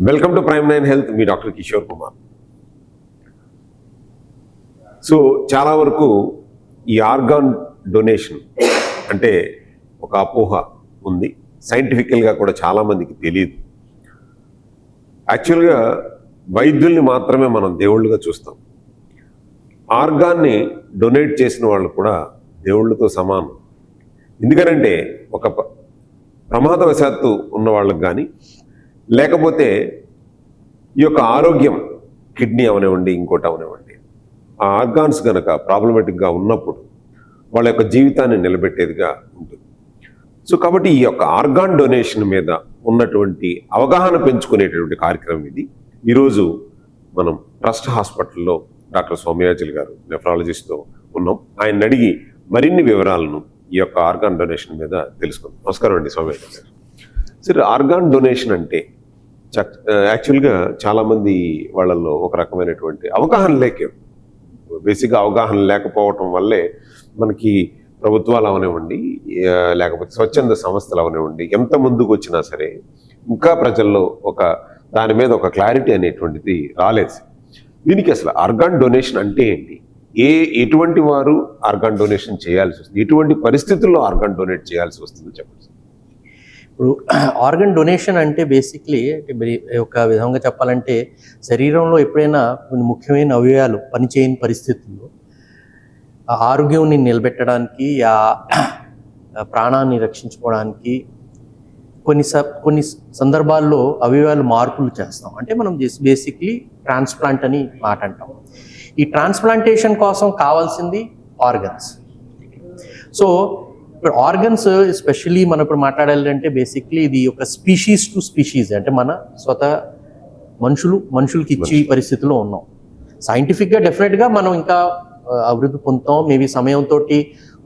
Welcome to prime 9 health. Me doctor Kishore Kumar. So చాలా వరకు ఈ ఆర్గాన్ డొనేషన్ అంటే ఒక అపోహ ఉంది. సైంటిఫికల్గా కూడా చాలామందికి తెలియదు. యాక్చువల్గా వైద్యుల్ని మాత్రమే మనం దేవుళ్ళుగా చూస్తాం. ఆర్గాన్ని డొనేట్ చేసిన వాళ్ళు కూడా దేవుళ్ళతో సమానం. ఎందుకనంటే ఒక ప్రమాదవశాత్తు ఉన్న వాళ్ళకి కానీ, లేకపోతే ఈ యొక్క ఆరోగ్యం, కిడ్నీ అవనివ్వండి, ఇంకోటి అవనివ్వండి, ఆ ఆర్గాన్స్ కనుక ప్రాబ్లమేటిక్గా ఉన్నప్పుడు వాళ్ళ యొక్క జీవితాన్ని నిలబెట్టేదిగా ఉంటుంది. సో కాబట్టి ఈ యొక్క ఆర్గాన్ డొనేషన్ మీద ఉన్నటువంటి అవగాహన పెంచుకునేటటువంటి కార్యక్రమం ఇది. ఈరోజు మనం ట్రస్ట్ హాస్పిటల్లో డాక్టర్ సౌమ్యాజలి గారు, నెఫ్రాలజిస్ట్తో ఉన్నాం. ఆయన అడిగి మరిన్ని వివరాలను ఈ యొక్క ఆర్గాన్ డొనేషన్ మీద తెలుసుకుందాం. నమస్కారం అండి సౌమ్యాజలి గారు. సరే, ఆర్గాన్ డొనేషన్ అంటే యాక్చువల్గా చాలామంది వాళ్ళల్లో ఒక రకమైనటువంటి అవగాహన బేసిక్గా అవగాహన లేకపోవటం వల్లే మనకి ప్రభుత్వాలు అవనివ్వండి, లేకపోతే స్వచ్ఛంద సంస్థలు అవనివ్వండి, ఎంత ముందుకు వచ్చినా సరే ఇంకా ప్రజల్లో దాని మీద ఒక క్లారిటీ అనేటువంటిది రాలేదు. దీనికి అసలు ఆర్గాన్ డొనేషన్ అంటే ఏంటి, ఎటువంటి వారు ఆర్గాన్ డొనేషన్ చేయాల్సి వస్తుంది, ఎటువంటి పరిస్థితుల్లో ఆర్గాన్ డొనేట్ చేయాల్సి వస్తుందో చెప్పండి. ఇప్పుడు ఆర్గన్ డొనేషన్ అంటే బేసిక్లీ ఒక విధంగా చెప్పాలంటే శరీరంలో ఎప్పుడైనా కొన్ని ముఖ్యమైన అవయవాలు పనిచేయని పరిస్థితుల్లో ఆరోగ్యాన్ని నిలబెట్టడానికి, ఆ ప్రాణాన్ని రక్షించుకోవడానికి కొన్ని సందర్భాల్లో అవయవాలు మార్పులు చేస్తాం. అంటే మనం బేసిక్లీ ట్రాన్స్ప్లాంట్ అని మాట అంటాం. ఈ ట్రాన్స్ప్లాంటేషన్ కోసం కావాల్సింది ఆర్గన్స్. సో ఇప్పుడు ఆర్గన్స్ ఎస్పెషల్లీ మనం ఇప్పుడు మాట్లాడాలంటే బేసిక్లీ ఇది ఒక స్పీషీస్ టు స్పీషీస్, అంటే మన మనుషులకి ఇచ్చే పరిస్థితిలో ఉన్నాం. సైంటిఫిక్గా డెఫినెట్గా మనం ఇంకా అభివృద్ధి పొందుతాం. మేబీ సమయంతో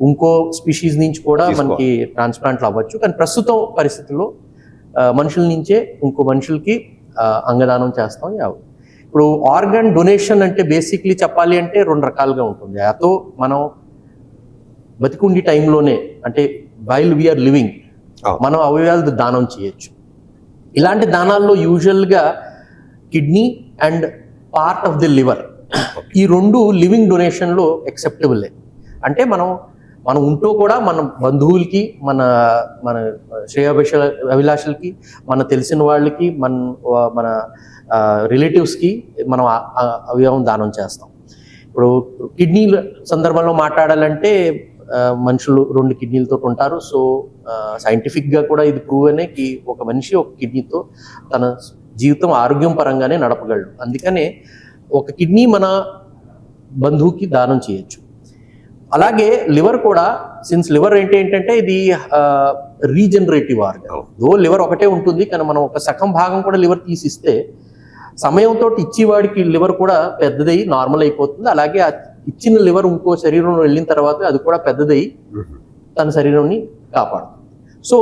ఇంకో స్పీషీస్ నుంచి కూడా మనకి ట్రాన్స్ప్లాంట్లు అవ్వచ్చు. కానీ ప్రస్తుతం పరిస్థితుల్లో మనుషుల నుంచే ఇంకో మనుషులకి అంగదానం చేస్తాం. ఇప్పుడు ఆర్గన్ డొనేషన్ అంటే బేసిక్లీ చెప్పాలి అంటే రెండు రకాలుగా ఉంటుంది. అతో మనం బతికుండి టైంలోనే, అంటే వైల్ వీఆర్ లివింగ్, మనం అవయవాలు దానం చేయొచ్చు. ఇలాంటి దానాల్లో యూజువల్గా kidney and part of the liver, ఈ రెండు లివింగ్ డొనేషన్లో యాక్సెప్టబులే. అంటే మనం ఉంటూ కూడా మన బంధువులకి, మన అభిలాషులకి, మన తెలిసిన వాళ్ళకి, మన రిలేటివ్స్కి మనం అవయవం దానం చేస్తాం. ఇప్పుడు కిడ్నీల సందర్భంలో మాట్లాడాలంటే మనుషులు 2 కిడ్నీలతో ఉంటారు. సో సైంటిఫిక్గా కూడా ఇది ప్రూవ్ అనే ఒక మనిషి ఒక కిడ్నీతో తన జీవితం ఆరోగ్యం పరంగానే నడపగలడు. అందుకనే ఒక కిడ్నీ మన బంధువుకి దానం చేయొచ్చు. అలాగే లివర్ కూడా, సిన్స్ లివర్ ఏంటంటే ఇది రీజనరేటివ్ ఆర్గన్. లివర్ ఒకటే ఉంటుంది, కానీ మనం ఒక సగం భాగం కూడా లివర్ తీసిస్తే సమయంతో ఇచ్చేవాడికి లివర్ కూడా పెద్దదై నార్మల్ అయిపోతుంది. అలాగే ఇచ్చిన లివర్ ఇంకో శరీరంలో వెళ్ళిన తర్వాత అది కూడా పెద్దదై తన శరీరాన్ని కాపాడుతుంది. సో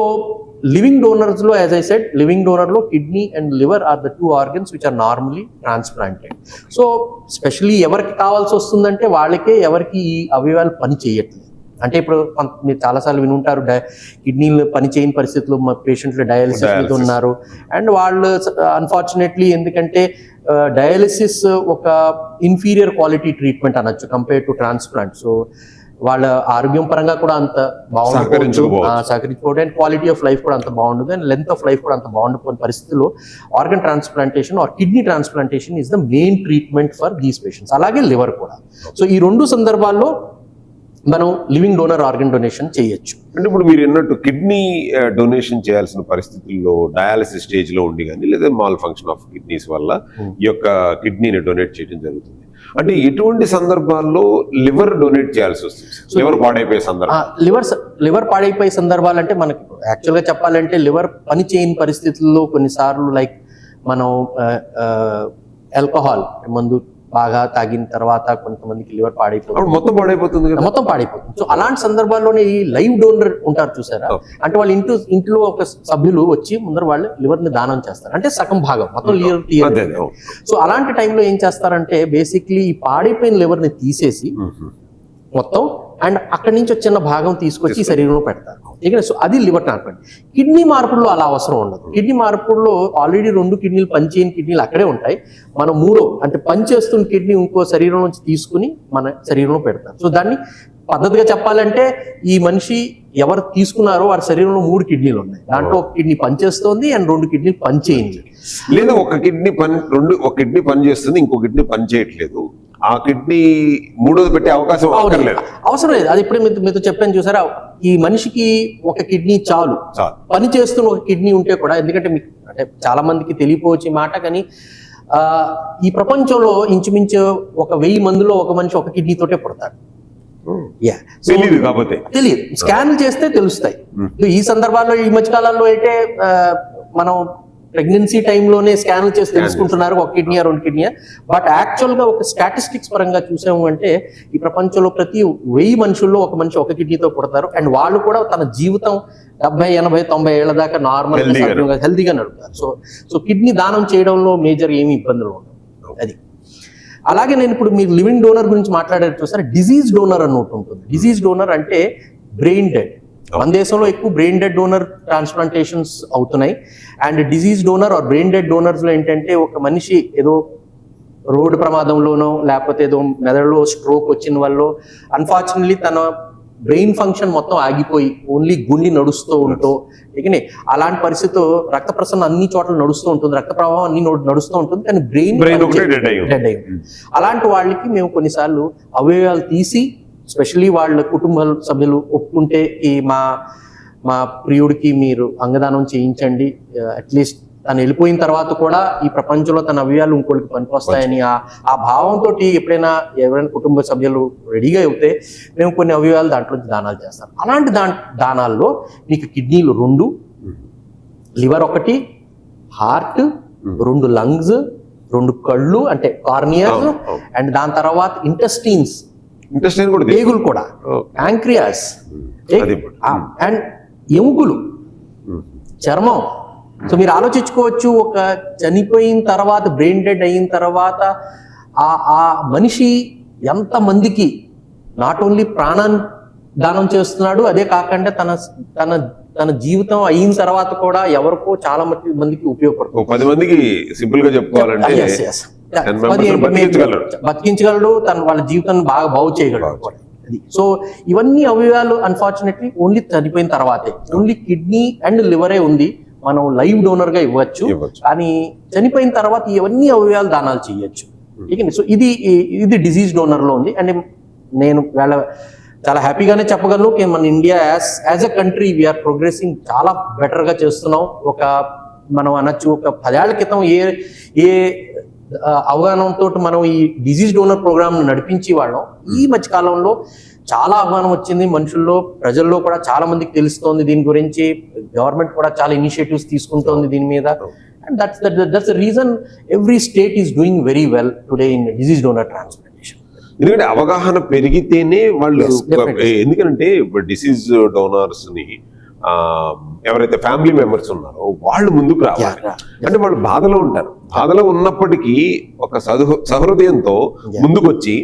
లివింగ్ డోనర్స్లో, యాజ్ ఐ సెడ్, లివింగ్ డోనర్లో kidney and liver are the 2 organs which are normally transplanted. So specially ఎవరికి కావాల్సి వస్తుందంటే వాళ్ళకే, ఎవరికి ఈ అవయవాలు పని చేయట్లేదు. అంటే ఇప్పుడు మీరు చాలాసార్లు విని ఉంటారు, కిడ్నీలు పని చేయని పరిస్థితుల్లో పేషెంట్లు డయాలిసిస్ మీద ఉన్నారు. అండ్ వాళ్ళు అన్ఫార్చునేట్లీ, ఎందుకంటే డయాలిసిస్ ఒక ఇన్ఫీరియర్ క్వాలిటీ ట్రీట్మెంట్ అనొచ్చు కంపేర్ టు ట్రాన్స్ప్లాంట్. సో వాళ్ళ ఆరోగ్యం పరంగా కూడా అంత సహకరించుకోవడం, అండ్ క్వాలిటీ ఆఫ్ లైఫ్ కూడా అంత బాగుండదు, అండ్ లెంత్ ఆఫ్ లైఫ్ కూడా అంత బాగుండకపోయిన పరిస్థితుల్లో organ transplantation are kidney transplantation is the main treatment for these patients. అలాగే లివర్ కూడా. సో ఈ 2 సందర్భాల్లో మనం లివింగ్ డోనర్ ఆర్గన్ డొనేషన్ చేయొచ్చు. అంటే ఇప్పుడు మీరు అన్నట్టు కిడ్నీ డొనేషన్ చేయాల్సిన పరిస్థితుల్లో డయాలసిస్ స్టేజ్లో ఉండి కానీ, లేదా మాల్ ఫంక్షన్ ఆఫ్ కిడ్నీస్ వల్ల ఈ యొక్క కిడ్నీని డొనేట్ చేయడం జరుగుతుంది. అంటే ఎటువంటి సందర్భాల్లో లివర్ డొనేట్ చేయాల్సి వస్తుంది? లివర్ పాడైపోయే సందర్భం, లివర్ పాడైపోయే సందర్భాలు అంటే మనకి యాక్చువల్గా చెప్పాలంటే లివర్ పని చేయని పరిస్థితుల్లో కొన్నిసార్లు లైక్ మనం ఆల్కహాల్ మందు బాగా తాగిన తర్వాత కొంతమందికి లివర్ మొత్తం పాడైపోతుంది. సో అలాంటి సందర్భాల్లోనే ఈ లైవ్ డోనర్ ఉంటారు చూసారా, అంటే వాళ్ళ ఇంట్లో ఒక సభ్యులు వచ్చి ముందర వాళ్ళు లివర్ ని దానం చేస్తారు. అంటే సగం భాగం మొత్తం లివర్ తీయాలి. సో అలాంటి టైంలో ఏం చేస్తారంటే బేసిక్లీ ఈ పాడైపోయిన లివర్ ని తీసేసి మొత్తం అండ్ అక్కడి నుంచి వచ్చిన భాగం తీసుకొచ్చి ఈ శరీరంలో పెడతారు. ఇక సో అది లివర్ ట్రాన్స్ప్లాంట్. కిడ్నీ మార్పుల్లో అలా అవసరం ఉండదు. కిడ్నీ మార్పుల్లో ఆల్రెడీ 2 కిడ్నీలు పనిచేయని కిడ్నీలు అక్కడే ఉంటాయి. మనం 3 అంటే పనిచేస్తున్న కిడ్నీ ఇంకో శరీరం నుంచి తీసుకుని మన శరీరంలో పెడతారు. సో దాన్ని పద్ధతిగా చెప్పాలంటే ఈ మనిషి ఎవరు తీసుకున్నారో వారి శరీరంలో 3 కిడ్నీలు ఉన్నాయి. దాంట్లో ఒక కిడ్నీ పనిచేస్తోంది అండ్ 2 కిడ్నీలు పనిచేయింది. లేదా ఒక కిడ్నీ పని చేస్తుంది, ఇంకో కిడ్నీ పని చేయట్లేదు, ఆ కిడ్నీ మూడోది పెట్టే అవకాశం అవసరం లేదు. అది ఇప్పుడే మీతో చెప్పాను చూసారా, ఈ మనిషికి ఒక కిడ్నీ చాలు. పని చేస్తున్న ఒక కిడ్నీ ఉంటే కూడా, ఎందుకంటే మీకు అంటే చాలా మందికి తెలియపోవచ్చు ఈ మాట, కానీ ఈ ప్రపంచంలో ఇంచుమించు 1000 మందిలో ఒక మనిషి ఒక కిడ్నీ తోటే పుడతాడు. తెలియదు, స్కాన్ చేస్తే తెలుస్తాయి. ఈ సందర్భాల్లో ఈ మధ్య కాలంలో అయితే మనం ప్రెగ్నెన్సీ టైంలోనే స్కాన్లు చేసి తెలుసుకుంటున్నారు ఒక కిడ్నీ 2 కిడ్నీ. బట్ యాక్చువల్ గా ఒక స్టాటిస్టిక్స్ పరంగా చూసాము అంటే ఈ ప్రపంచంలో ప్రతి 1000 మనుషుల్లో ఒక మనిషి ఒక కిడ్నీతో పుడతారు. అండ్ వాళ్ళు కూడా తన జీవితం 70, 80, 90 ఏళ్ల దాకా నార్మల్ హెల్తీగా నడుపుతారు. సో కిడ్నీ దానం చేయడంలో మేజర్ ఏమి ఇబ్బందులు ఉండవు. అది అలాగే నేను ఇప్పుడు మీరు లివింగ్ డోనర్ గురించి మాట్లాడారు చూసారా, డిజీజ్ డోనర్ అని ఒకటి ఉంటుంది. డిజీజ్ డోనర్ అంటే బ్రెయిన్ డెడ్. మన దేశంలో ఎక్కువ బ్రెయిన్ డెడ్ డోనర్ ట్రాన్స్ప్లాంటేషన్స్ అవుతున్నాయి. And deceased donor or brain dead donors లో ఏంటంటే ఒక మనిషి ఏదో రోడ్డు ప్రమాదంలోనో లేకపోతే ఏదో మెదడులో స్ట్రోక్ వచ్చిన వల్ల అన్ఫార్చునేట్లీ తన బ్రెయిన్ ఫంక్షన్ మొత్తం ఆగిపోయి ఓన్లీ గుండె నడుస్తూ ఉంటూ, ఇకనే అలాంటి పరిస్థితిలో రక్త ప్రసరణ అన్ని చోట్ల నడుస్తూ ఉంటుంది, రక్త ప్రవాహం అన్ని నడుస్తూ ఉంటుంది, కానీ బ్రెయిన్ డెడ్ అయి ఉంటుంది. అలాంటి వాళ్ళకి మేము కొన్నిసార్లు అవయవాలు తీసి, స్పెషల్లీ వాళ్ళ కుటుంబ సభ్యులు ఒప్పుకుంటే ఈ మా ప్రియుడికి మీరు అంగదానం చేయించండి, అట్లీస్ట్ తను వెళ్ళిపోయిన తర్వాత కూడా ఈ ప్రపంచంలో తన అవయవాలు ఇంకోటికి పనికొస్తాయని ఆ భావంతో ఎప్పుడైనా ఎవరైనా కుటుంబ సభ్యులు రెడీగా అయితే మేము కొన్ని అవయవాలు దాంట్లో దానాలు చేస్తాం. అలాంటి దానాల్లో మీకు కిడ్నీలు 2, లివర్ 1, హార్ట్ 2, లంగ్స్ 2, కళ్ళు అంటే కార్నియాస్, అండ్ దాని తర్వాత ఇంటెస్టైన్స్ పేగులు కూడా, యాంక్రియాస్ అండ్ ఎముకలు, చర్మం. సో మీరు ఆలోచించుకోవచ్చు, ఒక చనిపోయిన తర్వాత బ్రెయిన్ డెడ్ అయిన తర్వాత ఆ మనిషి ఎంత మందికి నాట్ ఓన్లీ ప్రాణాన్ని దానం చేస్తున్నాడు, అదే కాకుండా తన జీవితం అయిన తర్వాత కూడా ఎవరికో చాలా మందికి ఉపయోగపడుతుంది. 10 మందికి సింపుల్ గా చెప్పుకోవాలంటే బతికించగలడు, వాళ్ళ జీవితాన్ని బాగా బాగు చేయగలడు. సో ఇవన్నీ అవయవాలు అన్ఫార్చునేట్లీ ఓన్లీ చనిపోయిన తర్వాతే. ఓన్లీ కిడ్నీ అండ్ లివరే ఉంది, మనం లైవ్ డోనర్ గా ఇవ్వచ్చు, కానీ చనిపోయిన తర్వాత ఇవన్నీ అవయవాలు దానాలు చేయొచ్చు. సో ఇది డిజీజ్ డోనర్ లో ఉంది. అండ్ నేను చాలా హ్యాపీగానే చెప్పగలను, మన India as a country we're progressing చాలా బెటర్ గా చేస్తున్నాం. మనం అనొచ్చు, ఒక 10 ఏళ్ల క్రితం ఏ అవగాహనతో మనం ఈ డిజీజ్ డోనర్ ప్రోగ్రామ్ నడిపించి వాళ్ళం, ఈ మధ్య కాలంలో చాలా అవగాహన వచ్చింది మనుషుల్లో, ప్రజల్లో కూడా చాలా మందికి తెలుస్తోంది దీని గురించి. గవర్నమెంట్ కూడా చాలా ఇనిషియేటివ్స్ తీసుకుంటోంది దీని మీద. And that's the reason every state is doing very well today in disease donor transplantation. ఎందుకంటే అవగాహన పెరిగితేనే వాళ్ళు, ఎందుకంటే డిసీజ్ డోనర్స్ ని ఎవరైతే ఫ్యామిలీ మెంబర్స్ ఉన్నారో వాళ్ళు ముందుకు రావాలి. అంటే వాళ్ళు బాధలో ఉంటారు, బాధలో ఉన్నప్పటికీ ఒక సహృదయంతో ముందుకు వచ్చి,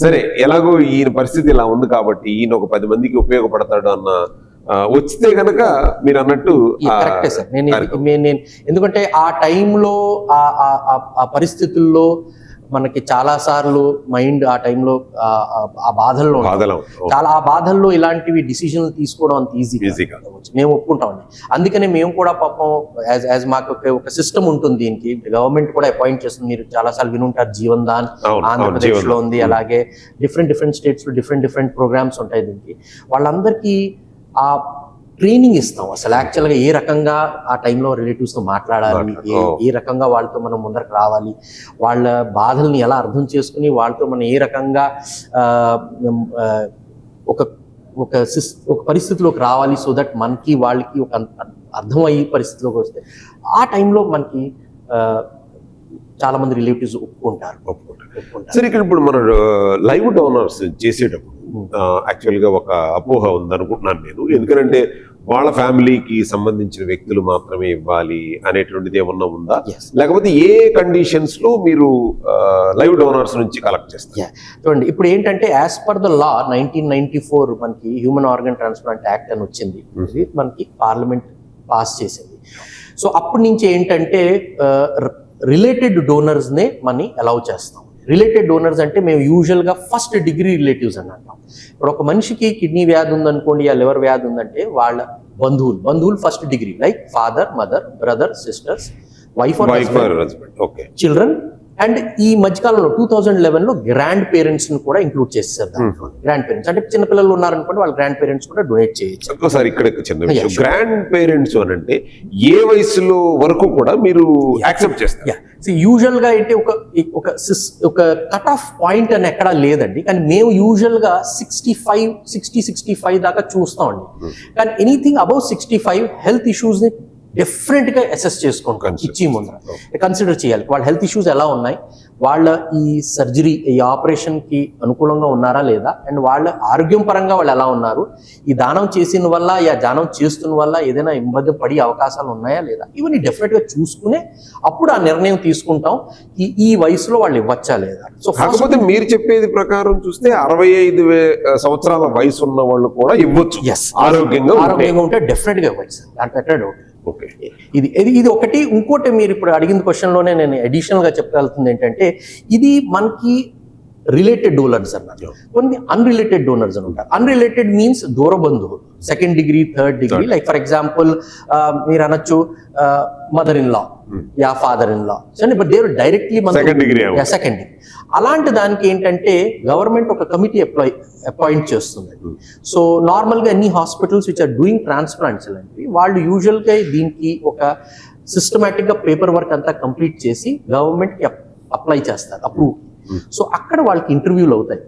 సరే ఎలాగో ఈయన పరిస్థితి ఇలా ఉంది కాబట్టి ఈయన ఒక 10 మందికి ఉపయోగపడతాడు అన్న వచ్చితే గనక మీరు అన్నట్టు కరెక్టే సార్. నేను ఎందుకంటే ఆ టైంలో ఆ పరిస్థితుల్లో మనకి చాలా సార్లు మైండ్ ఆ టైంలో ఆ బాధల్లో చాలా ఆ బాధల్లో ఇలాంటివి డిసిజన్లు తీసుకోవడం అంత ఈజీగా మేము ఒప్పుకుంటామండి. అందుకనే మేము కూడా పాపం యాజ్ మాకు ఒక సిస్టమ్ ఉంటుంది దీనికి, గవర్నమెంట్ కూడా అపాయింట్ చేస్తుంది. మీరు చాలా సార్లు వినుంటారు, జీవన్ దాన్ ఆంధ్రప్రదేశ్ లో ఉంది, అలాగే డిఫరెంట్ స్టేట్స్ లో డిఫరెంట్ ప్రోగ్రామ్స్ ఉంటాయి దీనికి. వాళ్ళందరికీ ఆ ట్రైనింగ్ ఇస్తాం. అసలు యాక్చువల్గా ఏ రకంగా ఆ టైంలో రిలేటివ్స్తో మాట్లాడాలి, ఏ రకంగా వాళ్ళతో మనం ముందరకు రావాలి, వాళ్ళ బాధల్ని ఎలా అర్థం చేసుకుని వాళ్ళతో మనం ఏ రకంగా ఒక పరిస్థితిలోకి రావాలి, సో దట్ మనకి వాళ్ళకి ఒక అర్థమయ్యే పరిస్థితిలోకి వస్తే ఆ టైంలో మనకి చాలా మంది రిలేటివ్స్ ఒప్పుకుంటారు. సరే, ఇక్కడ ఇప్పుడు మన లైవ్ డోనర్స్ చేసేటప్పుడు యాక్చువల్గా ఒక అపోహ ఉందనుకుంటున్నాను నేను. ఎందుకంటే వాళ్ళ ఫ్యామిలీకి సంబంధించిన వ్యక్తులు మాత్రమే ఇవ్వాలి అనేటువంటిది ఏమన్నా ఉందా? Yes. లేకపోతే ఏ కండిషన్స్ లో మీరు లైవ్ డోనర్స్ నుంచి కలెక్ట్ చేస్తారు? చూడండి, ఇప్పుడు ఏంటంటే యాజ్ పర్ ద లా 1994 మనకి హ్యూమన్ ఆర్గన్ ట్రాన్స్ప్లాంట్ యాక్ట్ అని వచ్చింది. ఇది మనకి పార్లమెంట్ పాస్ చేసింది. సో అప్పటి నుంచి ఏంటంటే రిలేటెడ్ డోనర్స్నే మనం అలౌ చేస్తాం. రిలేటెడ్ డోనర్స్ అంటే మేము యూజువల్గా ఫస్ట్ డిగ్రీ రిలేటివ్స్ అని అంటాం. ఇప్పుడు ఒక మనిషికి కిడ్నీ వ్యాధి ఉందనుకోండి, ఆ లివర్ వ్యాధి ఉందంటే వాళ్ళ బంధువులు first degree, like father, mother, brother, sisters, wife or husband, okay, children. And ఈ మధ్యకాలంలో 2011లో గ్రాండ్ పేరెంట్స్ ని కూడా ఇంక్లూడ్ చేసేసారు. గ్రాండ్ పేరెంట్స్ అంటే చిన్నపిల్లలు ఉన్నారనుకోండి, వాళ్ళ గ్రాండ్ పేరెంట్స్ కూడా డొనేట్ చేయొచ్చు. ఒకసారి ఇక్కడ చిన్న విషయం, గ్రాండ్ పేరెంట్స్ అని అంటే ఏ వయసులో వరకు కూడా మీరు యాక్సెప్ట్ చేస్తారు? యూజువల్ గా అయితే ఒక కట్ ఆఫ్ పాయింట్ అని ఎక్కడా లేదండి, కానీ మేము యూజువల్ గా 65 దాకా చూస్తామండి. కానీ ఎనీథింగ్ అబౌవ్ 65 హెల్త్ ఇష్యూస్ ని డెఫినెట్ గా అసెస్ చేసుకుంటాం. ఇచ్చి ముందర కన్సిడర్ చేయాలి వాళ్ళ హెల్త్ ఇష్యూస్ ఎలా ఉన్నాయి, వాళ్ళ ఈ సర్జరీ, ఈ ఆపరేషన్ కి అనుకూలంగా ఉన్నారా లేదా, అండ్ వాళ్ళ ఆరోగ్యం పరంగా వాళ్ళు ఎలా ఉన్నారు, ఈ దానం చేసిన వల్ల, దానం చేస్తున్న వల్ల ఏదైనా ఇబ్బంది పడే అవకాశాలు ఉన్నాయా లేదా, ఇవన్నీ డెఫినెట్ గా చూసుకునే అప్పుడు ఆ నిర్ణయం తీసుకుంటాం ఈ వయసులో వాళ్ళు ఇవ్వచ్చా లేదా. సో కాకపోతే మీరు చెప్పేది ప్రకారం చూస్తే 65 సంవత్సరాల వయసు ఉన్న వాళ్ళు కూడా ఇవ్వచ్చు, ఆరోగ్యంగా ఉంటే డెఫినెట్ గా ఇవ్వచ్చు, దాంట్లో ఎక్కడ డౌట్. ఓకే, ఇది ఒకటి. ఇంకోటి మీరు ఇప్పుడు అడిగిన క్వశ్చన్ లోనే నేను అడిషనల్ గా చెప్పగలుగుతుంది ఏంటంటే, ఇది మనకి రిలేటెడ్ డోనర్స్ అన్నారు, కొన్ని అన్రిలేటెడ్ డోనర్స్ అని ఉంటారు. అన్రిలేటెడ్ మీన్స్ దూర బంధువులు, second degree, third degree. Like for example మీరు అనొచ్చు mother in law, father in law, but there directly second degree. అలాంటి దానికి ఏంటంటే గవర్నమెంట్ ఒక కమిటీ అపాయింట్ చేస్తుంది. సో నార్మల్ గా అన్ని hospitals which are doing transplants లాంటివి వాళ్ళు యూజువల్ గా దీనికి ఒక సిస్టమేటిక్ గా పేపర్ వర్క్ అంతా కంప్లీట్ చేసి గవర్నమెంట్ కి అప్లై చేస్తారు, అప్రూవ్. సో అక్కడ వాళ్ళకి ఇంటర్వ్యూలు అవుతాయి,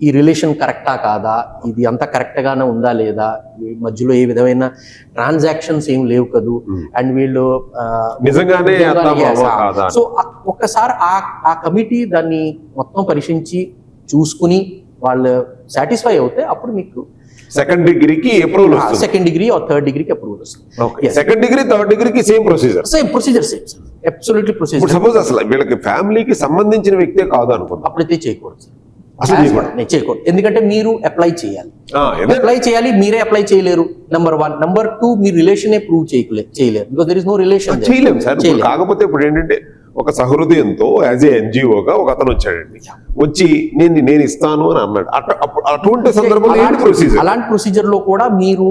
ఈ రిలేషన్ కరెక్టా కాదా, ఇది అంతా కరెక్ట్ గానే ఉందా లేదా, మధ్యలో ఏ విధమైన ట్రాన్సాక్షన్స్ ఏం లేవు కదూ, అండ్ వీళ్ళు నిజంగానే. సో ఒక్కసారి ఆ కమిటీ దాన్ని మొత్తం పరిశీలించి చూసుకుని వాళ్ళు సాటిస్ఫై అవుతే అప్పుడు మీకు సెకండ్ డిగ్రీకి అప్రూవల్ వస్తుంది, సెకండ్ డిగ్రీ ఆర్ థర్డ్ డిగ్రీకి అప్రూవల్ వస్తుంది. సెకండ్ డిగ్రీ, థర్డ్ డిగ్రీకి same procedure absolutely procedure. Suppose అసలు వీళ్ళకి ఫ్యామిలీకి సంబంధించిన వ్యక్తే కాదు అనుకుంటా, అప్పుడైతే చేయకూడదు, చేయకూడదు. ఎందుకంటే మీరు అప్లై చేయాలి, మీరే అప్లై చేయలేరు, నెంబర్ 1. నెంబర్ 2, మీ రిలేషన్ ప్రూవ్ చేయలేరు, because there is no relation. చేయలేము సార్. కాకపోతే ఇప్పుడు ఏంటంటే ఒక సహృదయంతో యాజ్ ఏ ఎన్జిఓగా ఒక అతను వచ్చాడండి, వచ్చి నేను ఇస్తాను అని అన్నాడు. అటువంటి సందర్భంలో అలాంటి ప్రొసీజర్ లో కూడా మీరు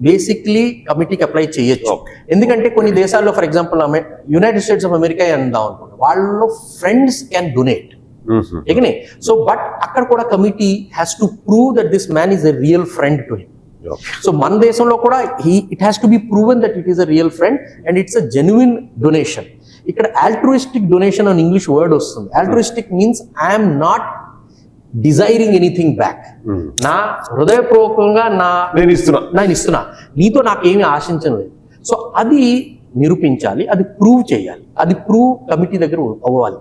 బేసిక్లీ కమిటీకి అప్లై చేయొచ్చు. ఎందుకంటే కొన్ని దేశాల్లో, for example United States of America అందాం అనుకుంటున్నాం, వాళ్ళలో friends can donate. So but అక్కడ కూడా committee has to prove that this man is a real friend to him. So మన దేశంలో కూడా it has to be proven that it is a real friend and it's a genuine donation. ఇక్కడ altruistic donation అని English word వస్తుంది. Altruistic means I'm not desiring anything back. నా హృదయపూర్వకంగా నేను ఇస్తున్నా, నీతో నాకేమీ ఆశించలేదు. సో అది నిరూపించాలి, అది ప్రూవ్ చేయాలి, అది ప్రూవ్ కమిటీ దగ్గర అవ్వాలి.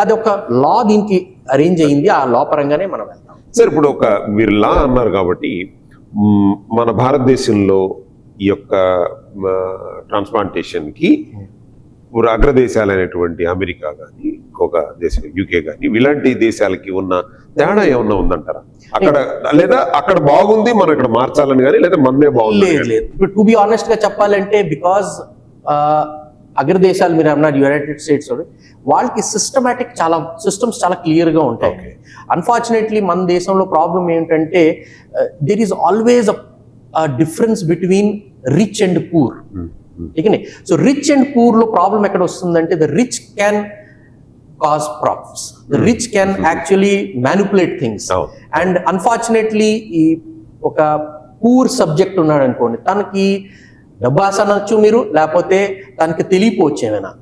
అది ఒక లా దీనికి అరేంజ్ అయింది, ఆ లా పరంగానే మనం వెళ్తాం. సార్ ఇప్పుడు మీరు లా అన్నారు కాబట్టి మన భారతదేశంలో ఈ యొక్క ట్రాన్స్ప్లాంటేషన్ కి అగ్రదేశాలైనటువంటి అమెరికా కానీ, ఇంకొక దేశం యూకే కానీ, ఇలాంటి దేశాలకి ఉన్న తేడా ఏమన్నా ఉందంటారా? అక్కడ లేదా అక్కడ బాగుంది మనం ఇక్కడ మార్చాలని కానీ, లేదా మనమే బాగుంది? లేదు. టు బి ఆనెస్ట్ గా చెప్పాలంటే, బికాజ్ అగ్రదేశాలు మీరు అన్నారు యునైటెడ్ స్టేట్స్, వాళ్ళకి సిస్టమ్స్ చాలా క్లియర్ గా ఉంటాయి. అన్ఫార్చునేట్లీ మన దేశంలో ప్రాబ్లం ఏంటంటే there is always a difference between rich and poor. So rich and poor లో ప్రాబ్లం ఎక్కడ వస్తుందంటే, the rich can cause problems, the rich can actually manipulate things. And unfortunately ఈ ఒక పూర్ సబ్జెక్ట్ ఉన్నాడు అనుకోండి, తనకి డబ్బాస అనొచ్చు మీరు, లేకపోతే తనకి తెలియపోవచ్చు ఏమైనా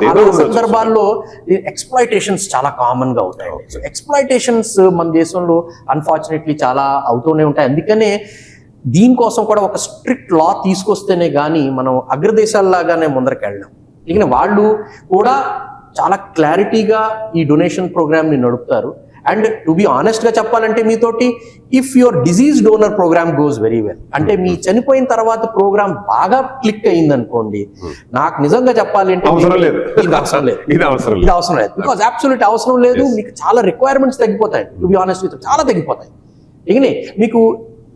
అలాంటి సందర్భాల్లో ఎక్స్ప్లాయిటేషన్స్ చాలా కామన్ గా అవుతాయి. సో ఎక్స్ప్లాయిటేషన్స్ మన దేశంలో అన్ఫార్చునేట్లీ చాలా అవుతూనే ఉంటాయి. అందుకనే దీనికోసం కూడా ఒక స్ట్రిక్ట్ లా తీసుకొస్తేనే కానీ మనం అగ్రదేశాల్లాగానే ముందరికి వెళ్ళాం. ఇక వాళ్ళు కూడా చాలా క్లారిటీగా ఈ డొనేషన్ ప్రోగ్రామ్ ని నడుపుతారు. అండ్ టు బి ఆనెస్ట్ గా చెప్పాలంటే మీతోటి, if your deceased donor program goes very well, అంటే మీ చనిపోయిన తర్వాత ప్రోగ్రామ్ బాగా క్లిక్ అయింది అనుకోండి, నాకు నిజంగా చెప్పాలి అంటే అవసరం లేదు. ఇది అవసరం లేదు, ఇది అవసరం ఇది అవసరం లేదు, బికాస్ అబ్సల్యూట్ అవసరం లేదు. మీకు చాలా రిక్వైర్మెంట్స్ తగ్గిపోతాయి, టు బి ఆనెస్ట్ విత్, చాలా తగ్గిపోతాయి. ఇకనే మీకు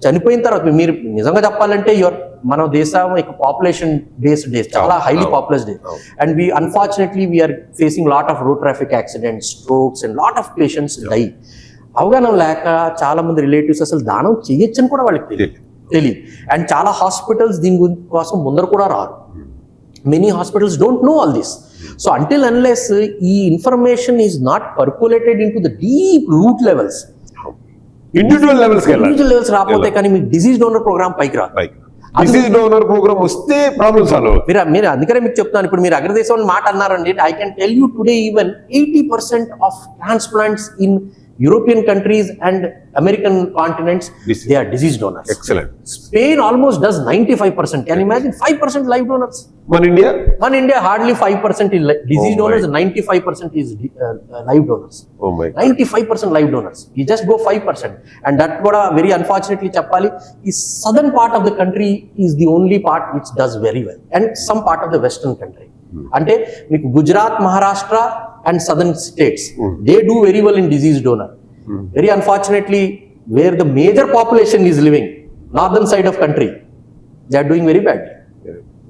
చనిపోయిన తర్వాత మీరు నిజంగా చెప్పాలంటే మన దేశం పాపులేషన్ బేస్డ్ డేస్, చాలా highly populous day, and we unfortunately we're facing lot of road traffic accidents, strokes and lot of patients die. అవగాహన లేక చాలా మంది రిలేటివ్స్ అసలు దానం చేయొచ్చని కూడా వాళ్ళకి తెలియదు. అండ్ చాలా హాస్పిటల్స్ దీని కోసం ముందర కూడా రారు. Many hospitals don't know all this. So until unless ఈ information is not percolated in to the deep root levels, individual levels రాకపోతే కానీ మీకు డిజీజ్ డోనర్ ప్రోగ్రామ్ పైకి రాదు. డిసీజ్ డోనర్ ప్రోగ్రామ్ వస్తే ప్రాబ్లమ్ సాల్వ్ అవుతుంది. మీరు అందుకనే మీకు చెప్తాను, ఇప్పుడు మీరు అగ్రదేశం మాట అన్నారండి, I can tell you today even 80% of transplants in European countries and American continents, they are deceased donors. Excellent. Spain almost does 95%. Can you imagine 5% live donors? మన India hardly 5% is disease donors, 95% is live donors. Oh my God. 95% live donors. You just go 5%. And that kuda very unfortunately చెప్పాలి, ఈ southern part of the country is the only part which does very well, and some part of the western country. అంటే మీకు Gujarat, Maharashtra and southern states, they do very well in disease donor. Very unfortunately, where the major population is living, northern side of country, they are doing very badly.